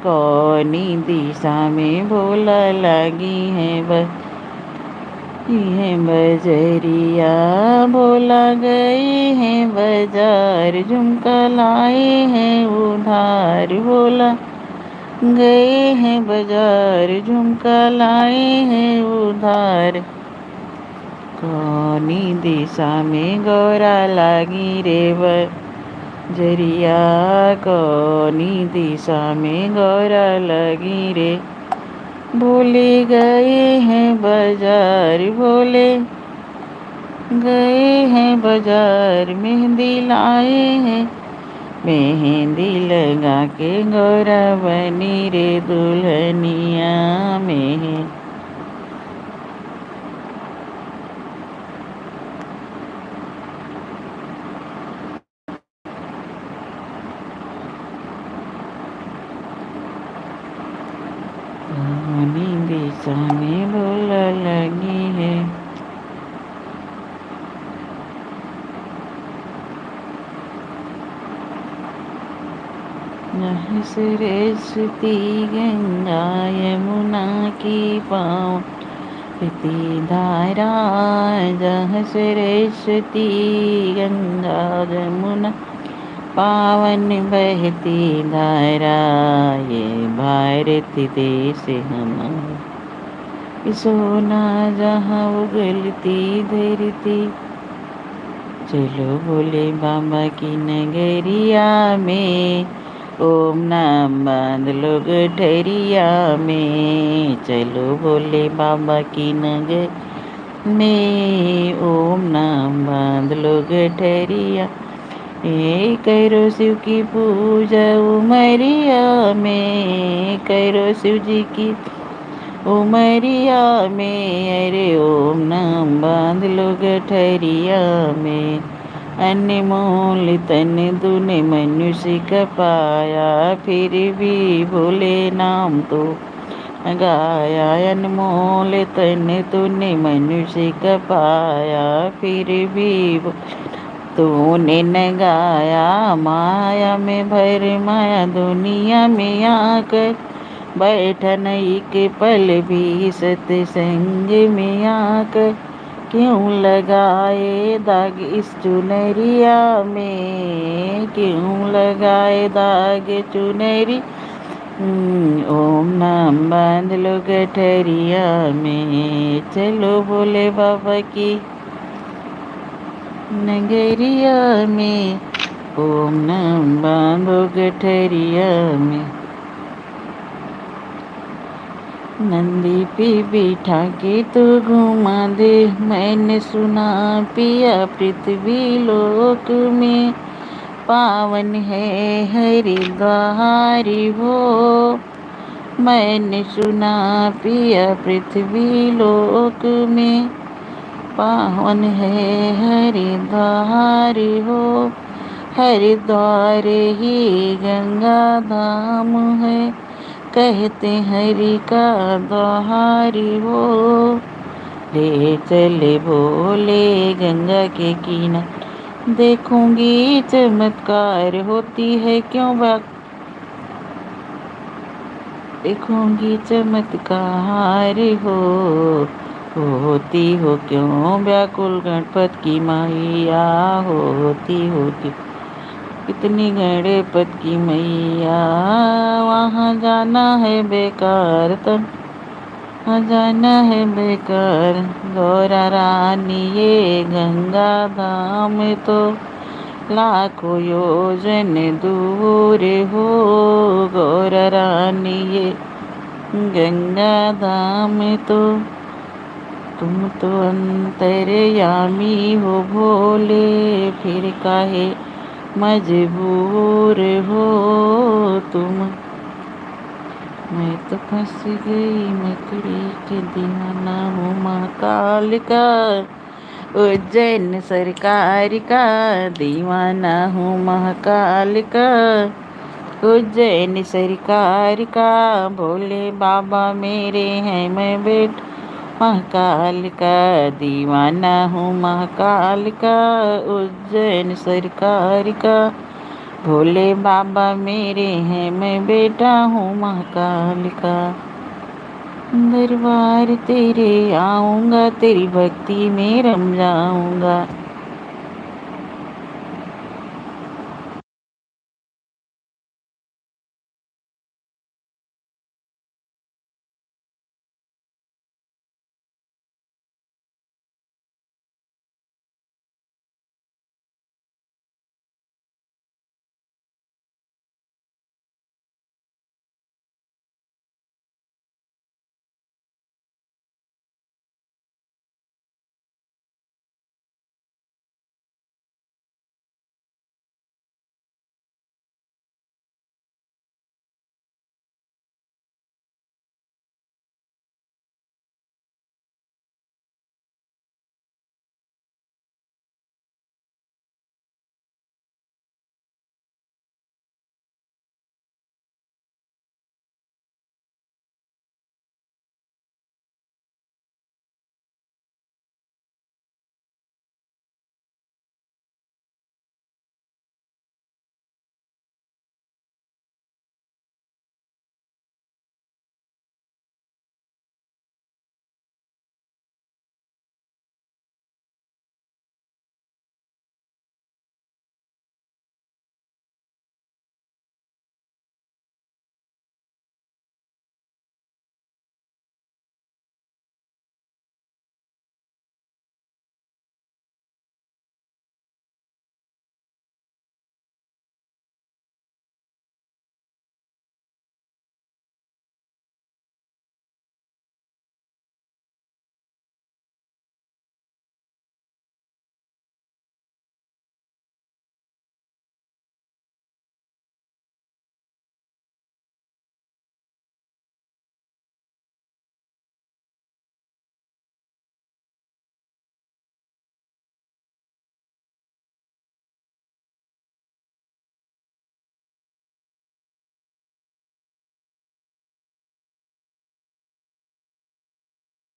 कौनी दिशा में बोला लगी है बजरिया, बोला गए हैं बाजार झुमका लाए हैं उधार, बोला गए हैं बाजार झुमका लाए हैं उधार। कौनी दिशा में गौरा लागी रे बजरिया, कौनी दिशा में गौरा लगी रे, बोले गए हैं बाजार, बोले गए हैं बाजार मेहंदी लाए हैं, मेहंदी लगा के गौरा बनी रे दुल्हनिया। मेहंदी दिशा में बोला लगी है, सरस्वती गंगा यमुना की पावती धारा, जहाँ सरस्वती गंगा यमुना पावन बहती धारा, ये भारत देश हमारा सोना जहाँ उगलती धरती। चलो बोले बाबा की नगरिया में, ओम नाम बांध लो गठरिया में, चलो बोले बाबा की नगर में, ओम नाम बांध लो गठरिया। करो शिव की पूजा उमरिया में, करो शिव जी की उमरिया में अरे ओम नाम बांध लो गठरिया में। अनमोल तन तूने मनुष्य का पाया, फिर भी भोले नाम तो गाया। अनमोल तन तूने मनुष्य का पाया, फिर भी तूने न गाया। माया में भर माया दुनिया में आकर, बैठन एक पल भी सत्संग में आकर। क्यों लगाए दाग इस चुनरिया में, क्यों लगाए दाग चुनरी। ओम नाम बांध लो गठरिया में, चलो भोले बाबा की नगरिया में। ओम नाम बांधो गठरिया में। नंदी पे बिठा के तो घुमा दे, मैंने सुना पिया पृथ्वी लोक में। पावन है हरिद्वार हो, मैंने सुना पिया पृथ्वी लोक में। पावन है हरिद्वार हो, हरिद्वार ही गंगा धाम है। कहते हरि का द्वार हो, ले चले भोले गंगा के किनारे। देखूंगी चमत्कार होती है क्यों देखूंगी चमत्कार हो, होती हो क्यों व्याकुल गणपत की मैया। होती हो क्यों इतनी गणपत की मैया। वहाँ जाना है बेकार तन, वहाँ जाना है बेकार। गौरा रानी ये गंगा धाम तो लाखों योजन दूर हो। गौरा रानी ये गंगा धाम तो, तुम तो अंतर्यामी हो भोले, फिर काहे मजबूर हो तुम। मैं तो फंस गई मकड़ी के दीवाना हूँ महाकाल का। उज्जैन सरकार का दीवाना हूँ महाकाल का। उज्जैन सरकार का भोले बाबा मेरे हैं मैं बेटा महाकाल का दीवाना हूँ महाकाल का। उज्जैन सरकार का भोले बाबा मेरे हैं मैं बेटा हूँ महाकाल का। दरबार तेरे आऊँगा, तेरी भक्ति में रम जाऊँगा।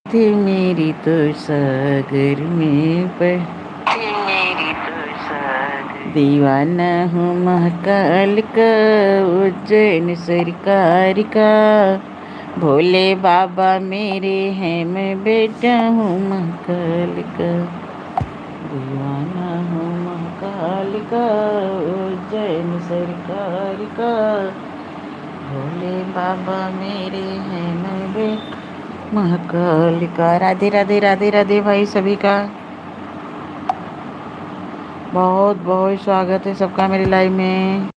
थी मेरी तो सागर में पर दीवाना हूँ महाकाल का, उज्जैन सरकार का। भोले बाबा मेरे हैं, मैं बेटा हूँ महाकाल का। दीवाना हूँ महाकाल का, उज्जैन सरकार का। भोले बाबा मेरे हैं, मैं बेटा महाकाल का। राधे राधे राधे राधे भाई सभी का बहुत बहुत स्वागत है सबका मेरी लाइव में।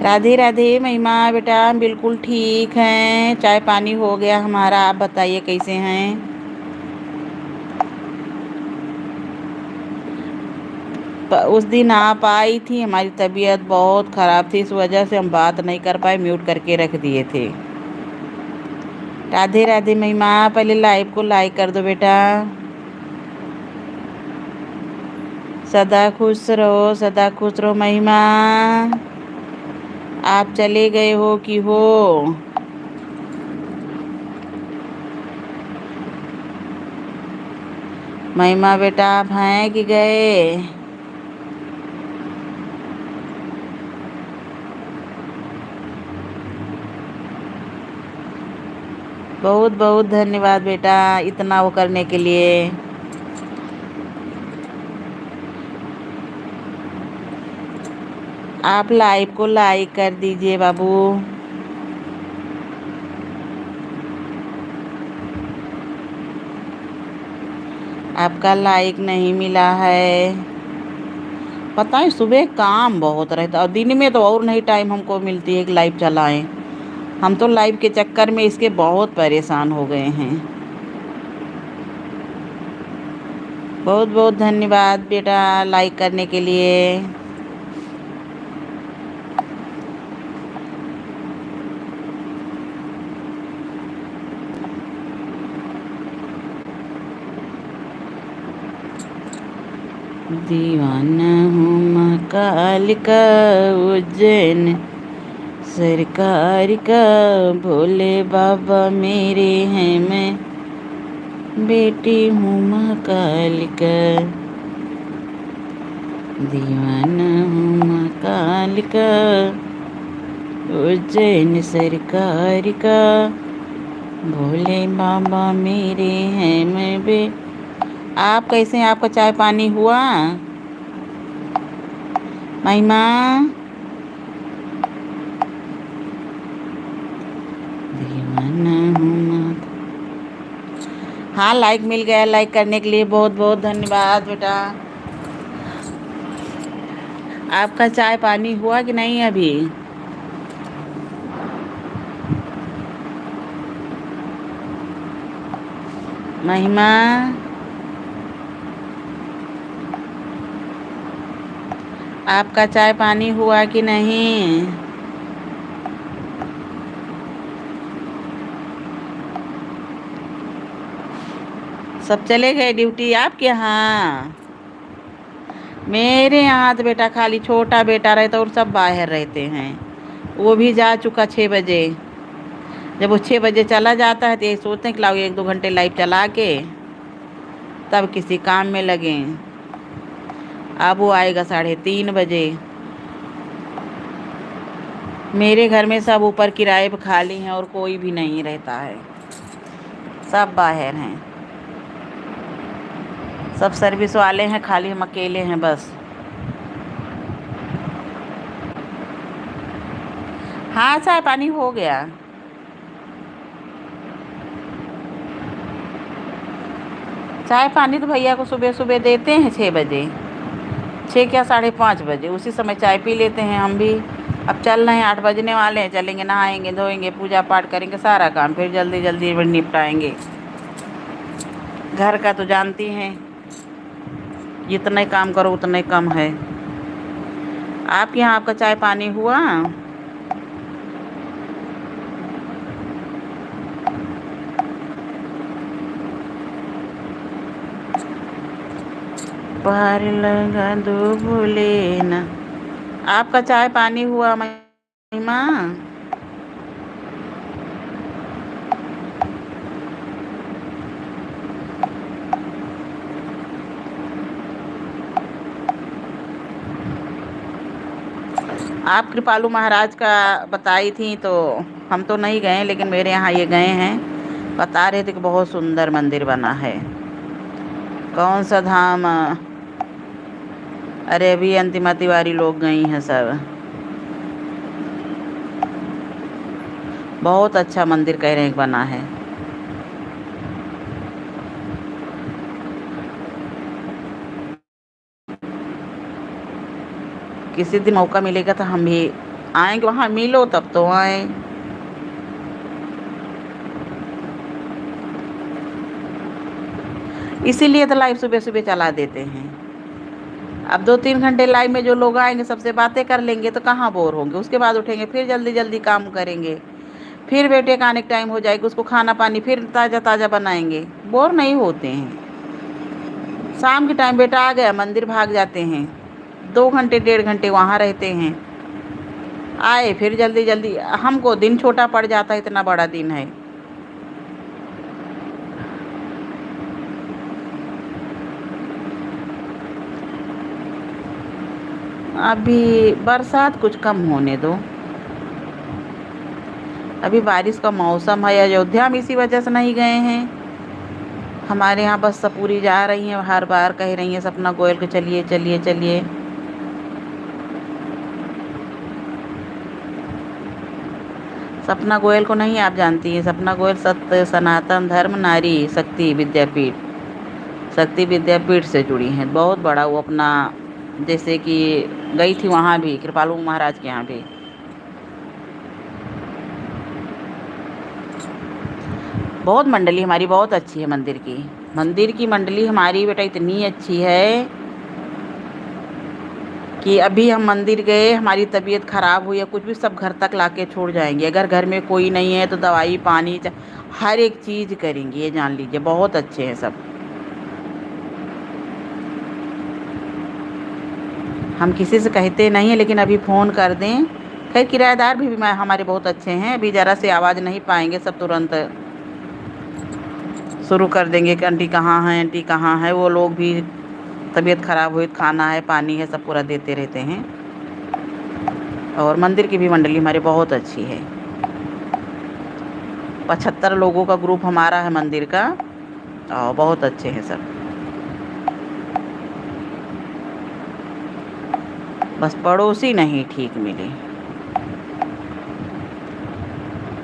राधे राधे महिमा बेटा, बिल्कुल ठीक हैं। चाय पानी हो गया हमारा, आप बताइए कैसे हैं। उस दिन आप आई थी, हमारी तबीयत बहुत ख़राब थी, इस वजह से हम बात नहीं कर पाए, म्यूट करके रख दिए थे। राधे राधे महिमा, पहले लाइव को लाइक कर दो बेटा। सदा खुश रहो, सदा खुश रहो महिमा। आप चले गए हो कि हो? महिमा बेटा, आप हैं कि गए? बहुत बहुत धन्यवाद बेटा इतना वो करने के लिए। आप लाइव को लाइक कर दीजिए बाबू। आपका लाइक नहीं मिला है। पता है सुबह काम बहुत रहता है और दिन में तो और नहीं टाइम हमको मिलती है कि लाइव चलाएं। हम तो लाइव के चक्कर में इसके बहुत परेशान हो गए हैं। बहुत बहुत धन्यवाद बेटा लाइक करने के लिए। दीवाना हूँ महाकाल का उज्जैन सरकार का भोले बाबा मेरे हैं मैं बेटी हूँ महाकाल का दीवाना हूँ महाकाल का उज्जैन सरकार का भोले बाबा मेरे हैं मैं बे। आप कैसे हैं? आपका चाय पानी हुआ? महिमा दीवाना हूँ। हाँ लाइक मिल गया। लाइक करने के लिए बहुत बहुत धन्यवाद बेटा। आपका चाय पानी हुआ कि नहीं अभी? महिमा आपका चाय पानी हुआ कि नहीं? सब चले गए ड्यूटी आपके यहाँ? मेरे यहाँ तो बेटा खाली छोटा बेटा रहता और सब बाहर रहते हैं। वो भी जा चुका 6 बजे। जब वो 6 बजे चला जाता है तो ये सोचते हैं कि लाओ 1-2 घंटे लाइव चला के तब किसी काम में लगें। अब वो आएगा 3:30 बजे। मेरे घर में सब ऊपर किराए पे खाली हैं और कोई भी नहीं रहता है, सब बाहर हैं, सब सर्विस वाले हैं, खाली हम अकेले हैं बस। हाँ चाय पानी हो गया। चाय पानी तो भैया को सुबह सुबह देते हैं 6 बजे, 6 क्या 5:30 बजे, उसी समय चाय पी लेते हैं हम भी। अब चल रहे हैं, 8 बजने वाले हैं, चलेंगे, नहाएंगे धोएंगे, पूजा पाठ करेंगे, सारा काम फिर जल्दी जल्दी निपटाएंगे। घर का तो जानती हैं, जितने काम करो उतने कम है। आपके यहाँ आपका चाय पानी हुआ? पार लगा दो भूले ना। आपका चाय पानी हुआ महिमा? आप कृपालू महाराज का बताई थी तो हम तो नहीं गए, लेकिन मेरे यहाँ ये गए हैं, बता रहे थे कि बहुत सुंदर मंदिर बना है। कौन सा धाम? अरे अभी अंतिमा तिवारी लोग गई हैं सब। बहुत अच्छा मंदिर कह रहे हैं बना है। किसी दिन मौका मिलेगा तो हम भी आएंगे वहाँ, मिलो तब तो आए। इसीलिए तो लाइव सुबह सुबह चला देते हैं। अब 2-3 घंटे लाइव में जो लोग आएंगे सबसे बातें कर लेंगे तो कहाँ बोर होंगे। उसके बाद उठेंगे फिर जल्दी जल्दी काम करेंगे, फिर बेटे का आने का टाइम हो जाएगा, उसको खाना पानी फिर ताज़ा ताज़ा बनाएंगे, बोर नहीं होते हैं। शाम के टाइम बेटा आ गया मंदिर भाग जाते हैं, 2 घंटे 1.5 घंटे वहाँ रहते हैं, आए फिर जल्दी जल्दी। हमको दिन छोटा पड़ जाता है, इतना बड़ा दिन है। अभी बरसात कुछ कम होने दो, अभी बारिश का मौसम है। अयोध्या में इसी वजह से नहीं गए हैं। हमारे यहाँ बस सपूरी जा रही हैं, हर बार कह रही हैं सपना गोयल को चलिए चलिए चलिए। सपना गोयल को नहीं आप जानती हैं? सपना गोयल सत्य सनातन धर्म नारी शक्ति विद्यापीठ शक्ति विद्यापीठ से जुड़ी हैं, बहुत बड़ा वो अपना, जैसे कि गई थी वहाँ भी कृपालु महाराज के यहाँ भी। बहुत मंडली हमारी बहुत अच्छी है मंदिर की मंडली हमारी बेटा इतनी अच्छी है कि अभी हम मंदिर गए, हमारी तबीयत ख़राब हुई या कुछ भी, सब घर तक लाके छोड़ जाएंगे। अगर घर में कोई नहीं है तो दवाई पानी हर एक चीज़ करेंगे, ये जान लीजिए, बहुत अच्छे हैं सब। हम किसी से कहते नहीं हैं, लेकिन अभी फ़ोन कर दें। खैर किराएदार भी हमारे बहुत अच्छे हैं, अभी ज़रा से आवाज़ नहीं पाएंगे, सब तुरंत शुरू कर देंगे कि आंटी कहाँ हैं, आंटी कहाँ है। वो लोग भी तबीयत ख़राब हुई, खाना है पानी है सब पूरा देते रहते हैं। और मंदिर की भी मंडली हमारी बहुत अच्छी है। 75 लोगों का ग्रुप हमारा है मंदिर का, और बहुत अच्छे हैं सब। बस पड़ोसी नहीं ठीक मिले।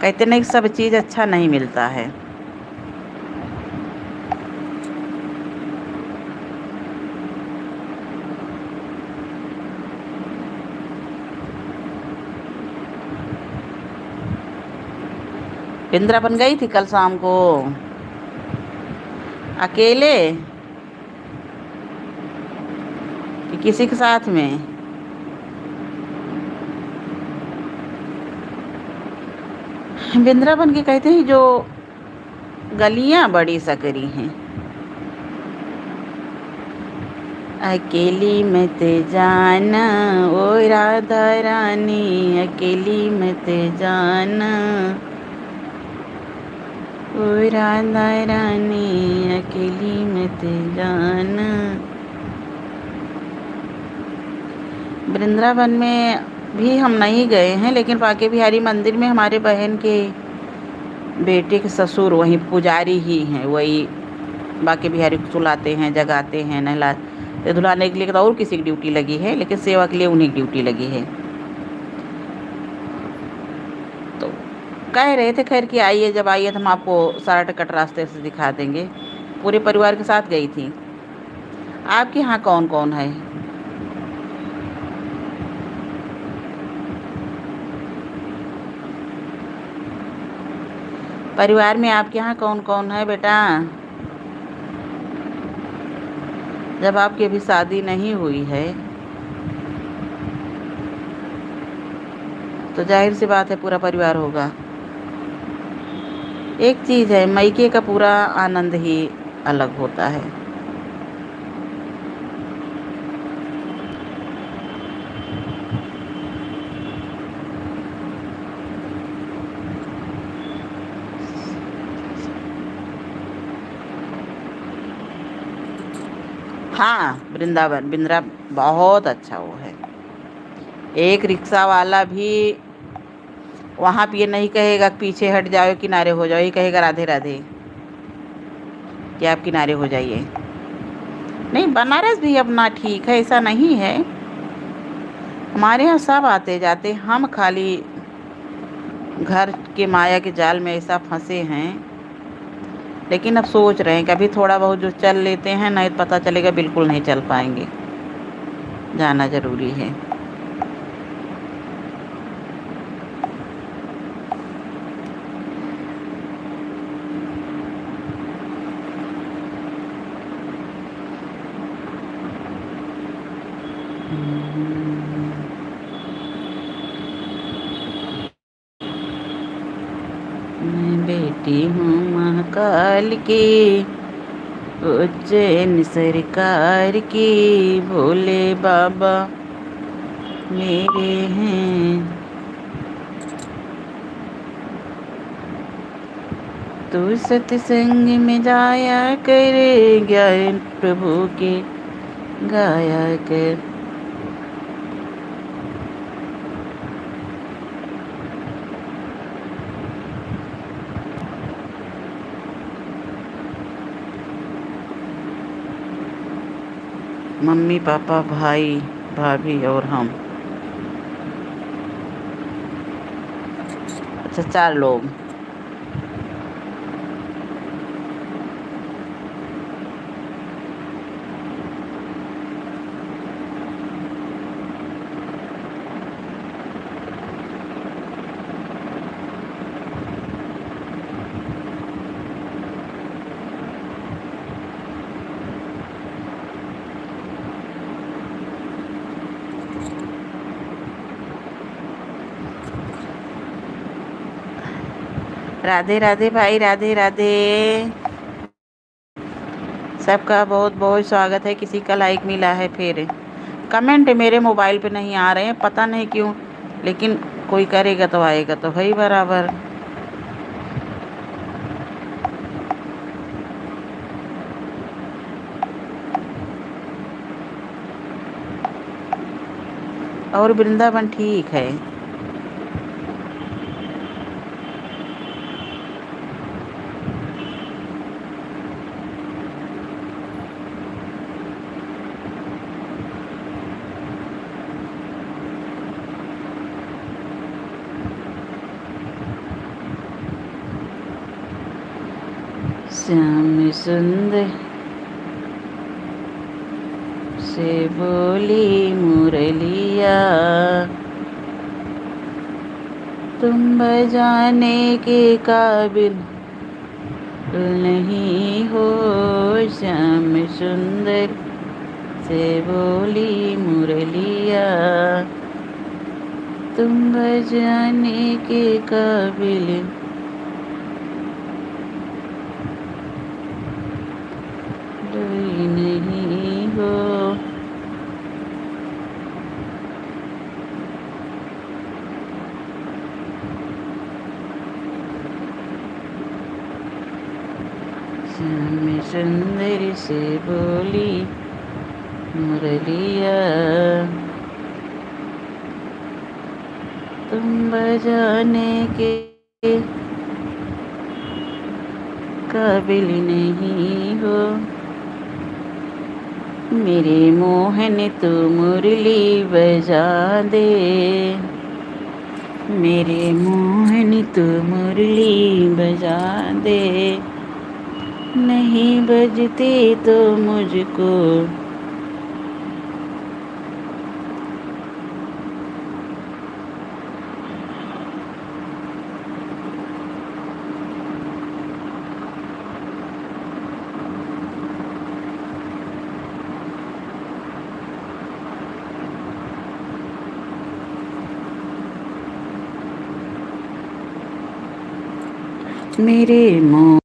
कहते नहीं सब चीज़ अच्छा नहीं मिलता है। वृंदावन गई थी कल शाम को अकेले कि किसी के साथ में? वृंदावन के कहते हैं जो गलियां बड़ी सकरी हैं। अकेली मत जाना ओ राधा रानी, अकेली मत जाना ओ राधा रानी, अकेली मत जाना। वृंदावन में भी हम नहीं गए हैं, लेकिन बांके बिहारी मंदिर में हमारे बहन के बेटे के ससुर वहीं पुजारी ही हैं। वही बांके बिहारी को सुलाते हैं, जगाते हैं, नहलाते धुलाने के लिए तो और किसी की ड्यूटी लगी है, लेकिन सेवा के लिए उन्हीं की ड्यूटी लगी है। तो कह रहे थे खैर कि आइए, जब आइए तो हम आपको सारा टिकट रास्ते से दिखा देंगे। पूरे परिवार के साथ गई थी। आपके यहाँ कौन कौन है? परिवार में आपके यहाँ कौन कौन है बेटा? जब आपकी अभी शादी नहीं हुई है तो जाहिर सी बात है पूरा परिवार होगा। एक चीज़ है, मायके का पूरा आनंद ही अलग होता है। हाँ वृंदावन बहुत अच्छा वो है। एक रिक्शा वाला भी वहाँ पे ये नहीं कहेगा पीछे हट जाओ, किनारे हो जाओ, ये कहेगा राधे राधे, कि आप किनारे हो जाइए। नहीं, बनारस भी अपना ठीक है, ऐसा नहीं है। हमारे यहाँ सब आते जाते, हम खाली घर के माया के जाल में ऐसा फंसे हैं। लेकिन अब सोच रहे हैं कि अभी थोड़ा बहुत जो चल लेते हैं, नहीं तो पता चलेगा बिल्कुल नहीं चल पाएंगे। जाना ज़रूरी है। मैं बेटी हूँ महाकाल की, उज्जैन सरकार की, भोले बाबा मेरे हैं। तू सत्संग में जाया कर, ज्ञान प्रभु के गाया कर। मम्मी पापा भाई भाभी और हम, अच्छा 4 लोग। राधे राधे भाई, राधे राधे। सबका बहुत बहुत स्वागत है। किसी का लाइक मिला है फिर? कमेंट मेरे मोबाइल पे नहीं आ रहे हैं, पता नहीं क्यों, लेकिन कोई करेगा तो आएगा तो भाई बराबर। और वृंदावन ठीक है। श्याम सुंदर से बोली मुरलिया, तुम बजाने के काबिल नहीं हो। श्याम सुंदर से बोली मुरलिया, तुम बजाने के काबिल नहीं हो। श्याम सुंदर से बोली मुरलिया, तुम बजाने के काबिल नहीं हो। मेरे मोहन तू मुरली बजा दे, मेरे मोहन तू मुरली बजा दे, नहीं बजती तो मुझको मेरे मोह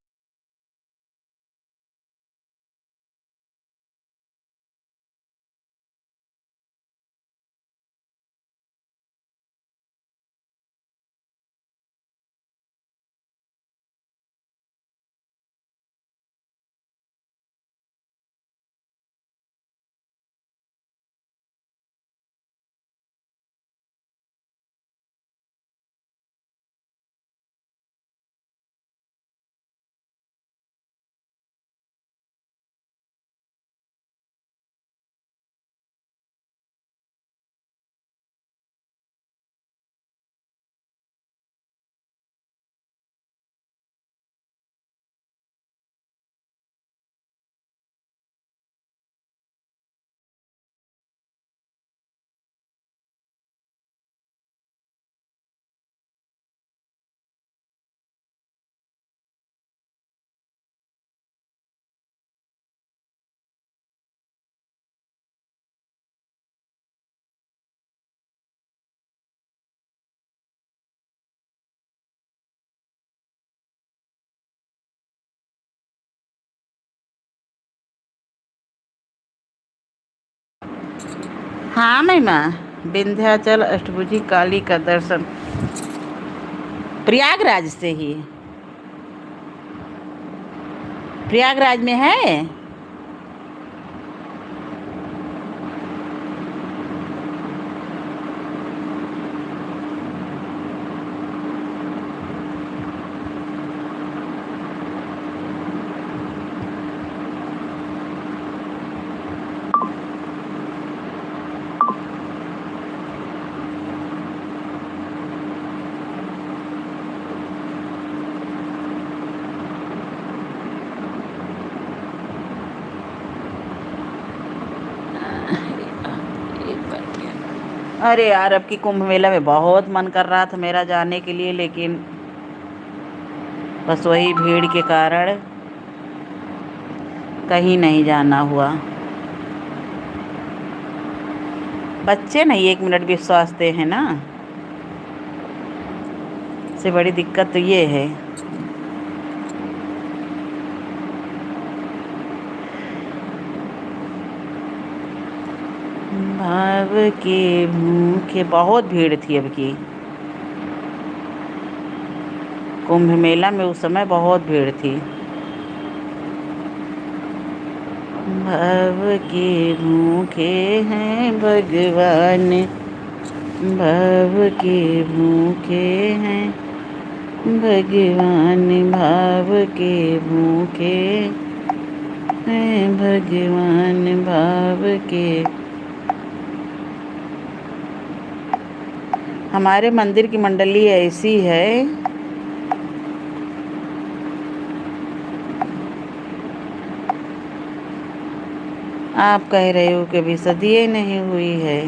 हाँ महिमा, विंध्याचल अष्टभुजी काली का दर्शन प्रयागराज से ही, प्रयागराज में है। अरे यार, अब की कुंभ मेला में बहुत मन कर रहा था मेरा जाने के लिए, लेकिन बस वही भीड़ के कारण कहीं नहीं जाना हुआ। बच्चे नहीं 1 मिनट भी स्वास्थ्य है ना, से बड़ी दिक्कत तो ये है। भाव के भूखे, बहुत भीड़ थी अब की कुंभ मेला में, उस समय बहुत भीड़ थी। भाव के भूखे हैं भगवान, भाव के भूखे हैं भगवान, भाव के भूखे हैं भगवान, भाव के। हमारे मंदिर की मंडली ऐसी है, आप कह रहे हो कि अभी सदिये नहीं हुई है,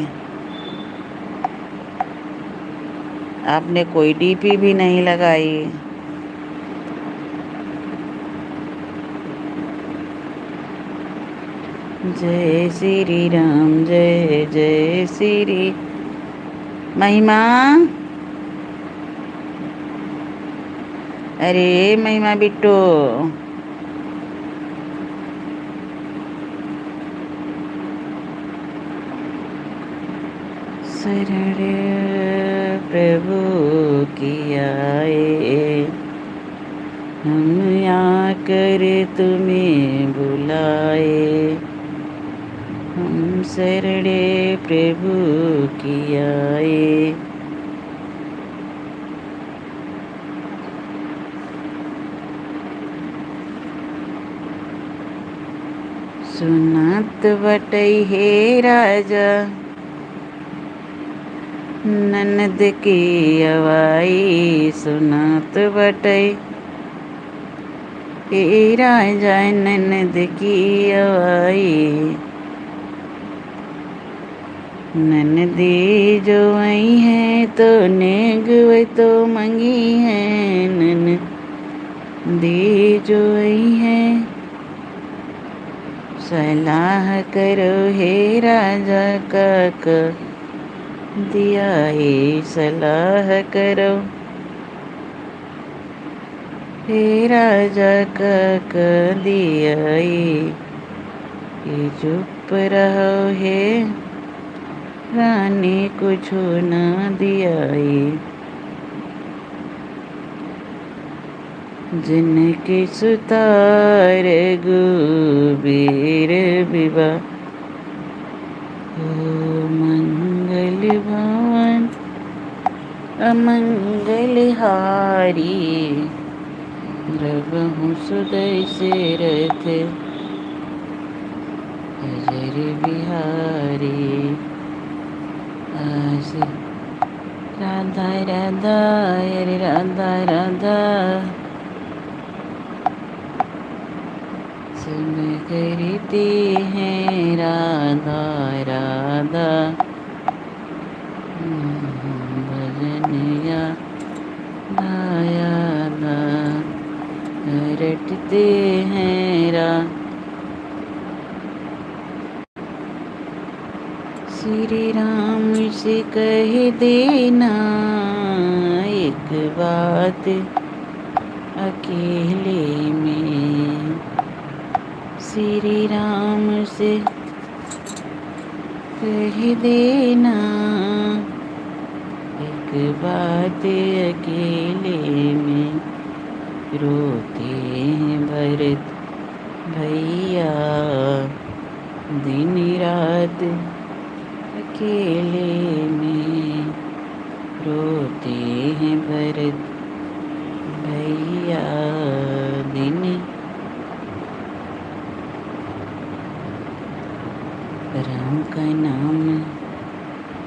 आपने कोई डीपी भी नहीं लगाई। जय श्री राम, जय जय श्री महिमा। अरे महिमा बिट्टू, शरण प्रभु की आए, हम आकर तुम्हें बुलाए, हम शरण प्रभु की आए। सुनात बटई हे राजा, ननद की अवाई, सुनात बटई हे राजा, ननद की अवाई। ननदी जो आई है तो नेग वे तो मंगी है, ननदी जो आई है सलाह करो हे राजा का दिया है, सलाह करो हे राजा का दिया है, ये चुप रहो हे रानी कुछ ना दिया है। जिनके सुतार गुबीर विवाह हो, मंगल भवन अमंगल हारी, रवहु सुदय से रथ अजर बिहारी। आज राधा राधा, अरे राधा राधा, सब करते हैं राधा राधा, भजन यादा रटते हैं श्री राम से कह देना एक बात अकेले में, श्री राम से कह देना एक बात अकेले में, रोते हैं भरत भैया दिन रात अकेले में, रोते हैं भरत भैया दिन। राम का नाम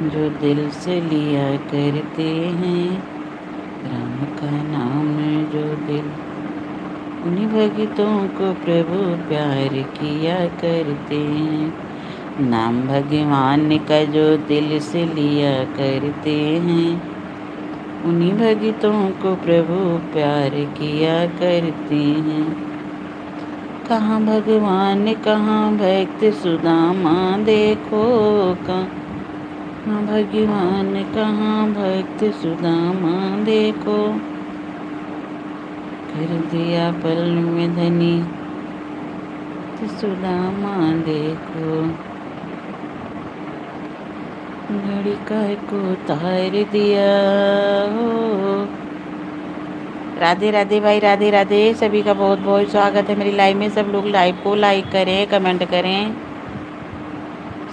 जो दिल से लिया करते हैं, राम का नाम जो दिल, उन्हीं भक्तों को प्रभु प्यार किया करते हैं। नाम भगवान का जो दिल से लिया करते हैं, उन्हीं भक्तों को प्रभु प्यार किया करते हैं। कहाँ भगवान कहाँ भक्त सुदामा, देखो कहाँ भगवान कहाँ भक्त सुदामा, देखो कर दिया पल में धनी सुदामा, देखो घड़ी काय को तार दिया हो। राधे राधे भाई, राधे राधे। सभी का बहुत बहुत स्वागत है मेरी लाइव में। सब लोग लाइव को लाइक करें, कमेंट करें।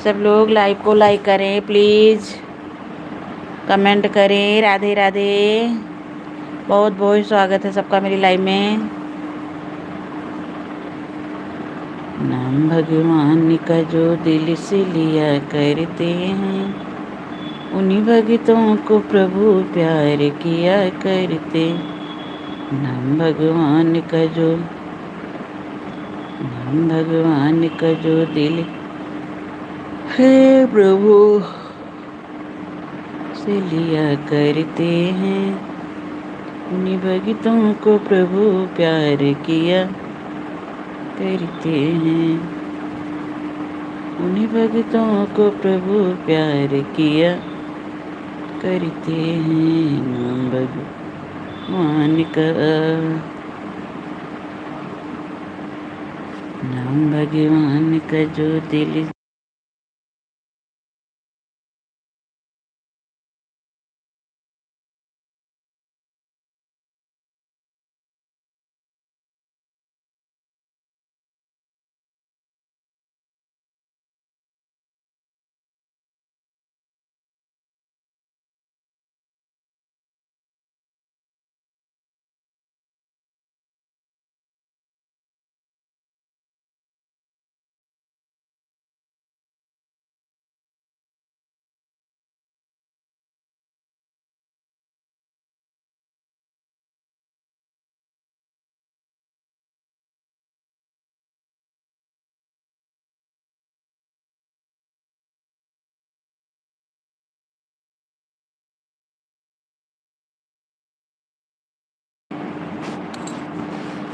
सब लोग लाइव को लाइक करें प्लीज़, कमेंट करें। राधे राधे। बहुत बहुत स्वागत है सबका मेरी लाइव में। नाम भगवान का जो दिल से लिया करते हैं, उन्हीं भक्तों को प्रभु प्यार किया करते। नाम भगवान का जो नाम भगवान का जो दिल है प्रभु से लिया करते हैं, उन्हीं भक्तों को प्रभु प्यार किया करते हैं। उन्हीं भक्तों को प्रभु प्यार किया करते हैं। नाम भगवान का नाम भगवान का जो दिल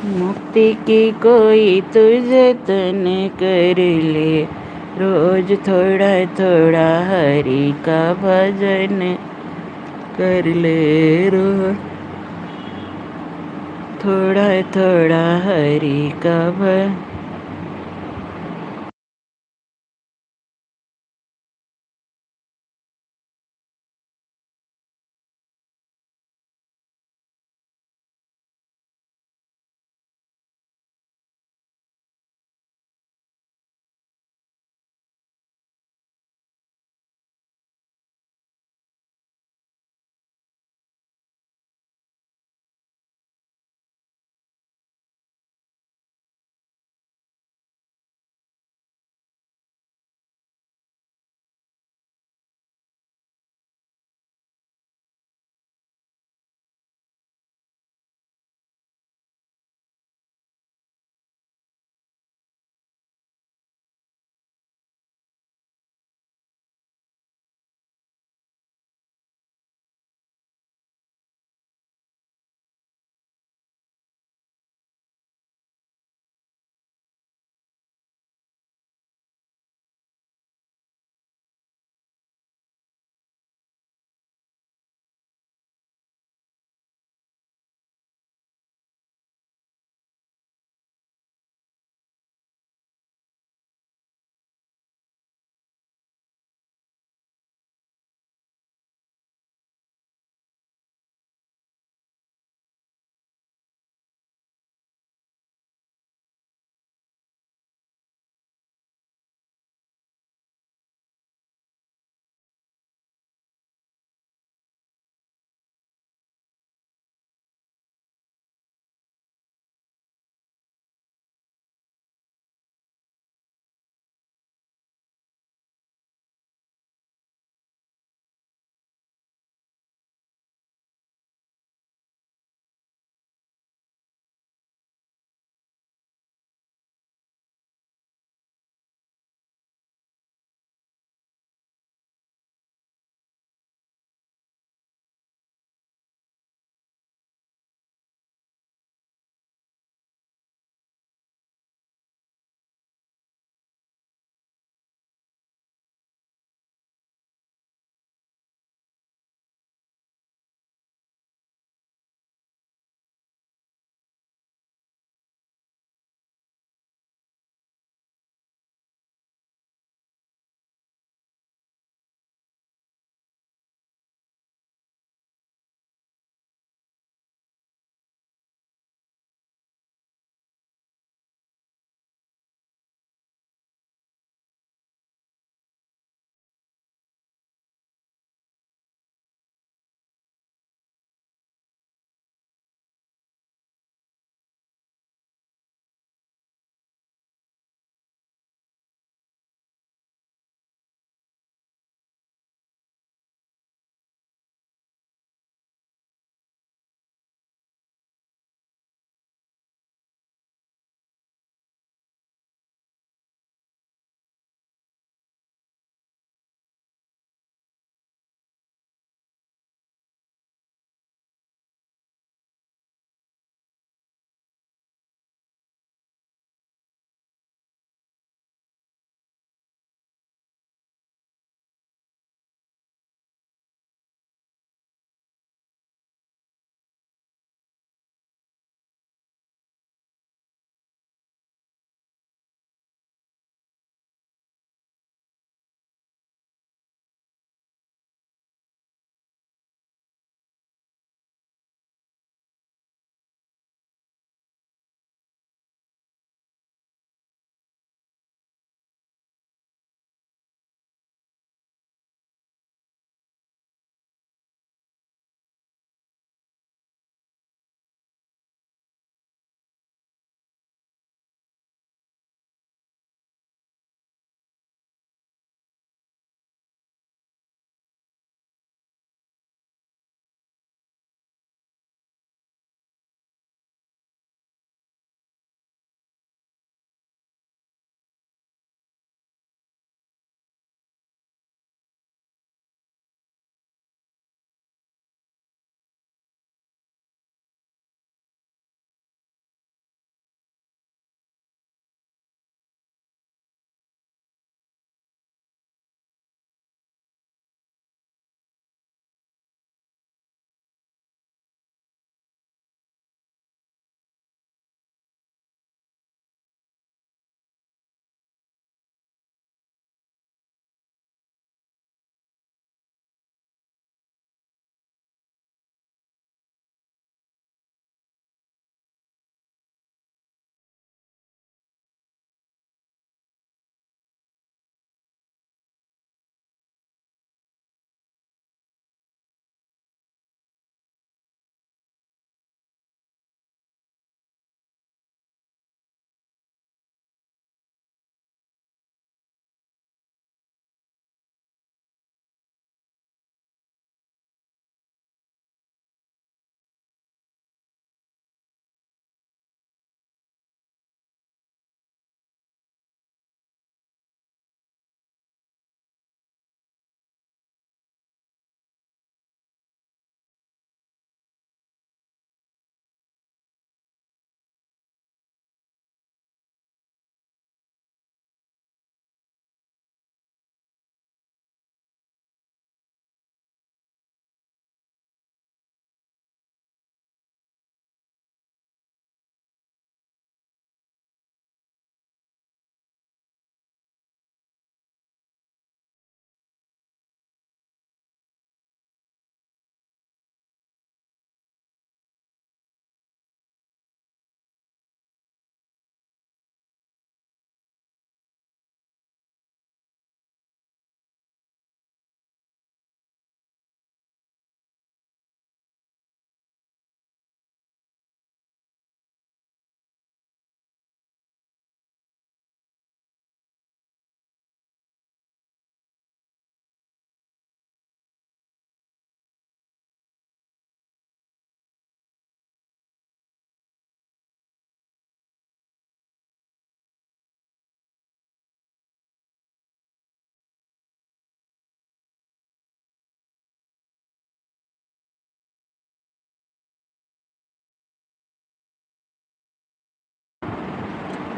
मुक्ति की कोई तू जतन कर ले, रोज थोड़ा थोड़ा हरि का भजन कर ले। रोज थोड़ा थोड़ा हरि का भजन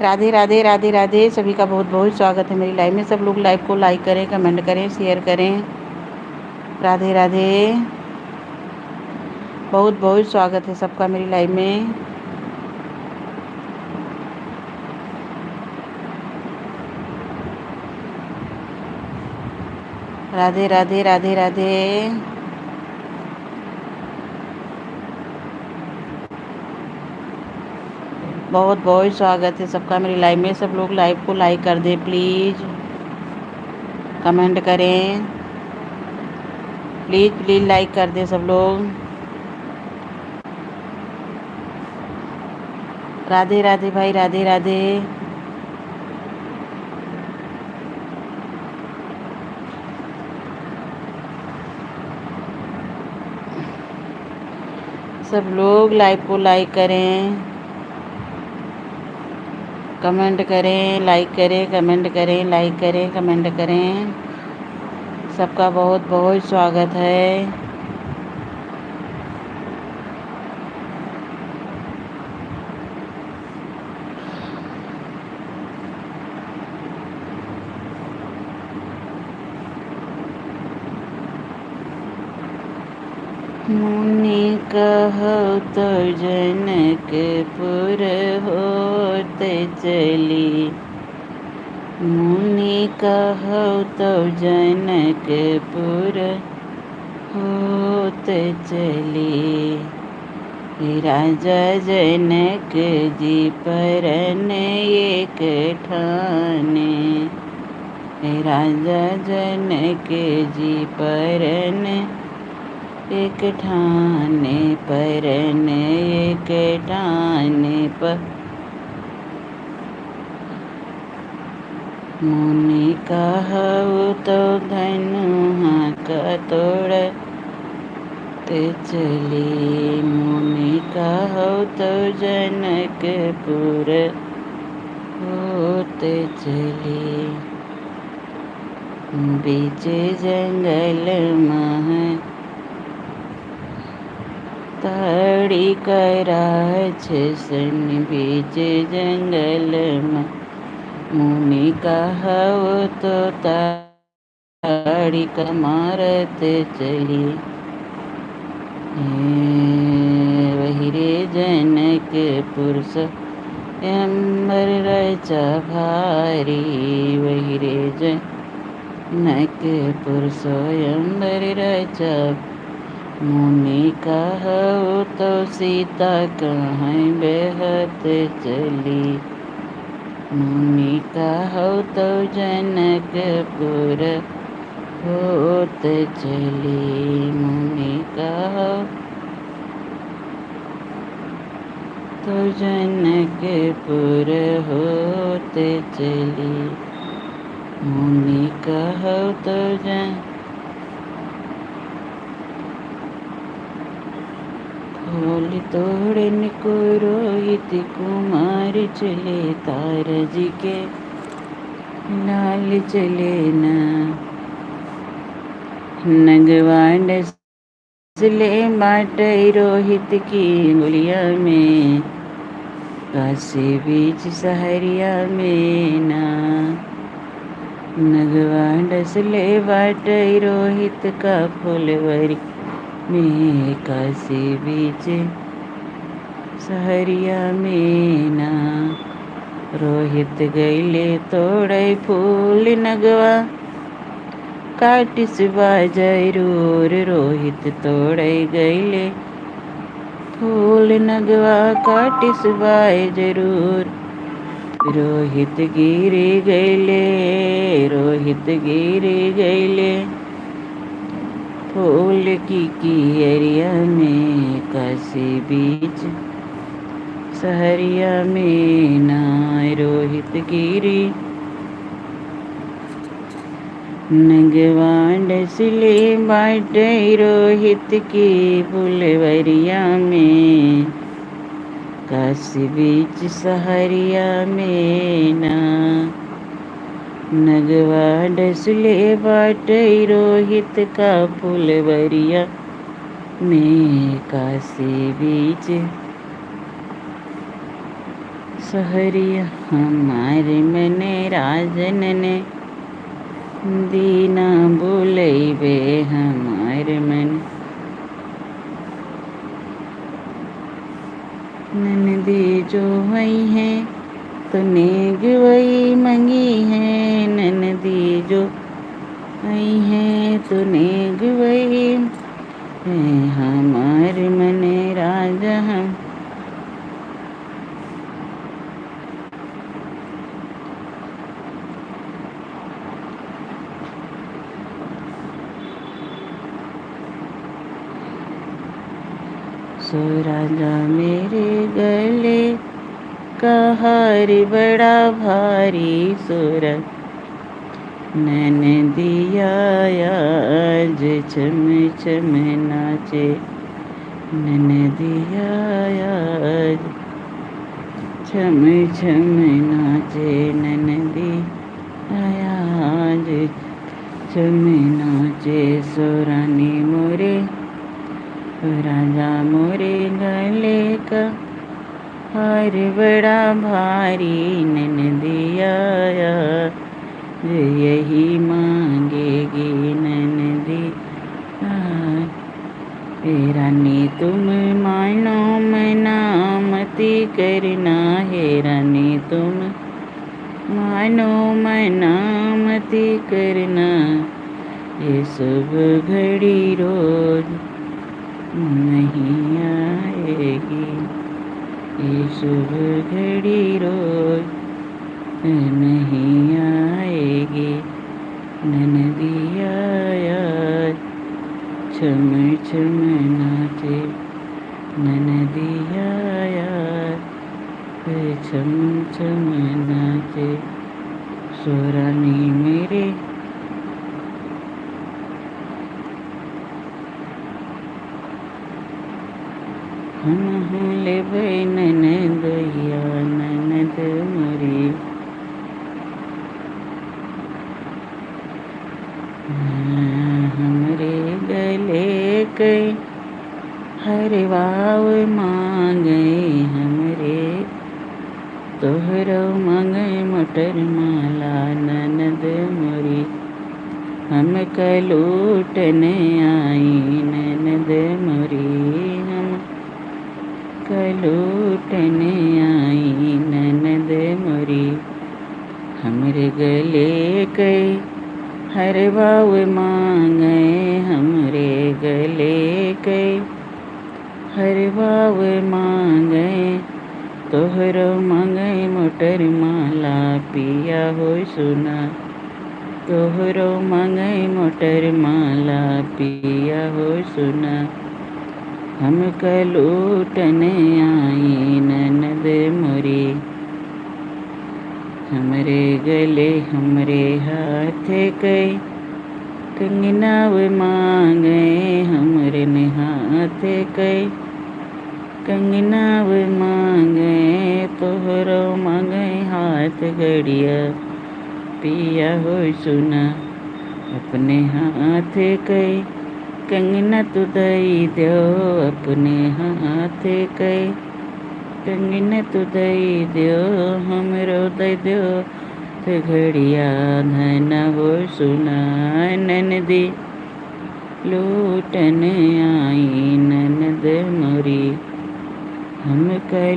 राधे राधे राधे राधे। सभी का बहुत बहुत स्वागत है मेरी लाइव में। सब लोग लाइव को लाइक करें, कमेंट करें, शेयर करें। राधे राधे। बहुत बहुत स्वागत है सबका मेरी लाइव में। राधे राधे राधे राधे। बहुत बहुत स्वागत है सबका मेरी लाइव में। सब लोग लाइव को लाइक कर दें प्लीज़, कमेंट करें, प्लीज़ प्लीज़ लाइक कर दें सब लोग। राधे राधे भाई, राधे राधे। सब लोग लाइव को लाइक करें, कमेंट करें, लाइक करें, कमेंट करें, लाइक करें, कमेंट करें। सबका बहुत बहुत स्वागत है। मुनि कहु तो जनकपुर होत चली। मुनि कहु तो जनकपुर होत चली। राजा जनक जी परन एक ठाने। राजा जनक जी परन एक ठाने, परन एक ठाने पर। मुनि कहु तो धनुहा का तोड़त चली। मुनि कहु तो जनकपुर होत चली। बीच जंगल मह ताड़ी कराछ सन। बीच जंगल में मुनि कहु तो ताड़ी का मारत चली। वही रे जनकपुर स्वयंवर रचा भारी। वही रे जनकपुर स्वयंवर रचा। मुनि कहु तो सीता कहाँ बेहत चली। मुनि कहु तो जनकपुर होत चली। मुनि कहु तो जनकपुर होत चली। मुनि कहु तो खोल तोड़न को रोहित कुमार चले। तार जी के लाल चले ना। नगवांड ले बाट रोहित की गुलिया में। काशी बीच सहरिया में ना। नगवांड ले बाट रोहित का फुलवरी में। काशी बीच सहरिया में ना। रोहित गैले तोड़े फूल नगवा काटिस जरूर। रोहित तोड़े गैले फूल नगवा काटिस जरूर। रोहित गिरी गैले, रोहित गिरी गैले फूल की कियरिया में। काशी बीच सहरिया में ना। रोहित गिरी नगवांड सिले बाट रोहित की फुलवरिया में। काशी बीच सहरिया में ना। नगवांड सिले बाट रोहित का फुलवरिया में। काशी बीच सहरिया हमारे मने राजन ने दीना बोलैबे हमारे मन ननदी जो वही है तो नेग वही मंगी है ननदी जो वही है तो नेग वही है हमारे मने राजा हम सो राजा मेरे गले का हार बड़ा भारी सुर नैन दिया आज छम छम नाचे नैन दिया आज छम छम नाचे नैन दिया आज छम नाचे सो रानी मोरे राजा मोरे गले का हार बड़ा भारी नैन दिया जो यही मांगेगी ननदी हे रानी तुम मानो मना मती करना हे रानी तुम मानो मना मती करना ये सब घड़ी रोज नहीं आएगी ये सब घड़ी रोज नहीं आएगी ननदिया याद छम छम नाचे ननदिया याद छम छम नाचे सो रानी मेरे हम ले ननदया ननद मोरी हमरे गले के हर वाव मांगे हमरे तोहरो मांगे मटर माला ननद मोरी हम कलूटने आई ननद मोरी हम कलूटने आई ननद मोरी हमरे गले के हर वाव मांगे हमरे गले के हर वाव मांगे तोहरो मांगे मोटर माला पिया हो सुना तोहरो मांगे मोटर माला पिया हो सुना हम कलूटने आई ननद मोरी हमरे गले हमरे हाथ के कंगनाव मांगे हमरे हाथ के कंगनाव मांगे तोहरो मांगे हाथ घड़िया पिया हो सुना अपने हाथ के कंगना तू दई दो अपने हाथ के कंगना तू दई दो हमरो दई दो तो घड़िया धन हो सुना ननदी लूटन आई ननद मोरी हम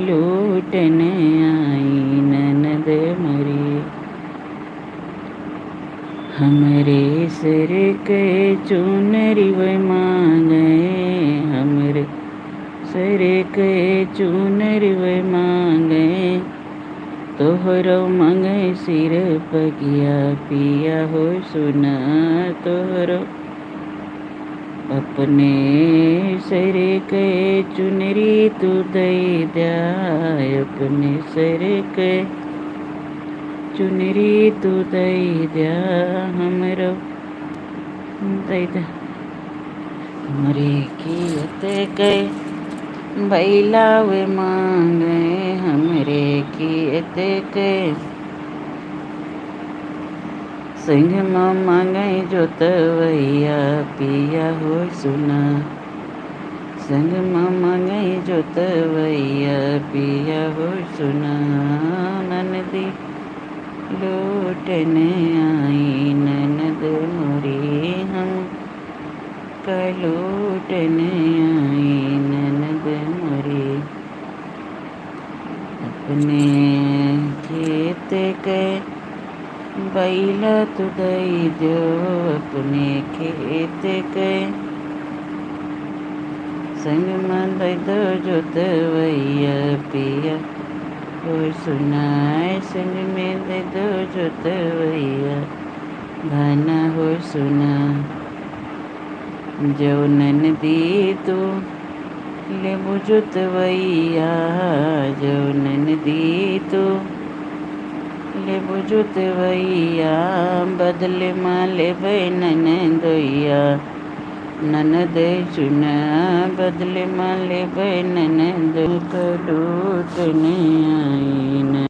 लूटन आई ननद मोरी हमरे सिर के चुनरी व मांगे हमरे सिर के चुनरी व मांगे तोहरो मांगे सिर पगिया पिया हो सुना तोहरो अपने सिर के चुनरी तू दई दया अपने सिर के चुनरी तू दई दया हमरो दई दे हमरे कियत के बैलाव मांगे हमरे कियत के सिंह मांगे जोतवैया पिया हो सुना संग मामा गई जोतवैया पिया हो सुना ननदी लूटने आई ननद मोरी हम लूटने आई ननद मोरी अपने खेत के बैला तुदई जो अपने खेत के संग मन दो जोतवैया पिया हो सुनाए संग में दे दो जोतवैया घना हो सुना जो ननदी तू ले जोतवैया जो ननदी तू ले जोतवैया बदले माले ननद दोइया ननद सुना बदले माले ननद लूटने आई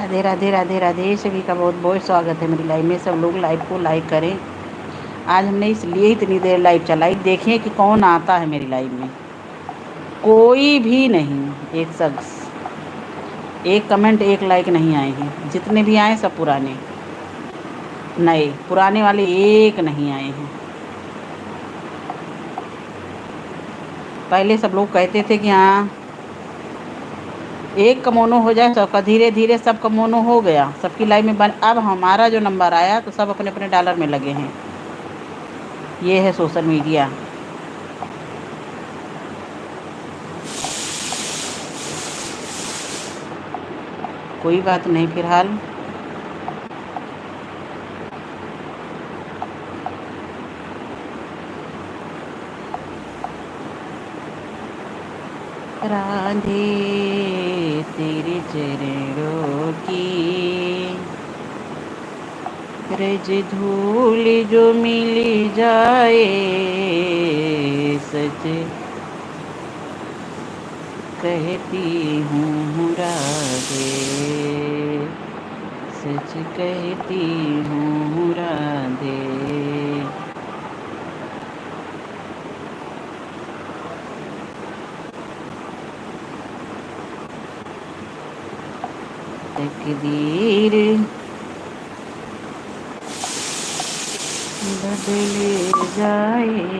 राधे राधे राधे राधे। सभी का बहुत बहुत स्वागत है मेरी लाइव में। सब लोग लाइव को लाइक करें। आज हमने इसलिए इतनी देर लाइव चलाई, देखें कि कौन आता है मेरी लाइव में। कोई भी नहीं, एक शख्स, एक कमेंट, एक लाइक नहीं आए हैं। जितने भी आए सब पुराने, नए पुराने वाले एक नहीं आए हैं। पहले सब लोग कहते थे कि हाँ एक कमोनो हो जाए सबका, धीरे धीरे सब कमोनो हो गया, सबकी लाइव में बन। अब हमारा जो नंबर आया तो सब अपने अपने डॉलर में लगे हैं। ये है सोशल मीडिया। कोई बात नहीं, फिलहाल राधे तेरे चरणों की रज धूल जो मिली जाए, सच कहती हूँ राधे, सच कहती हूँ राधे। तकदीर बदल जाए।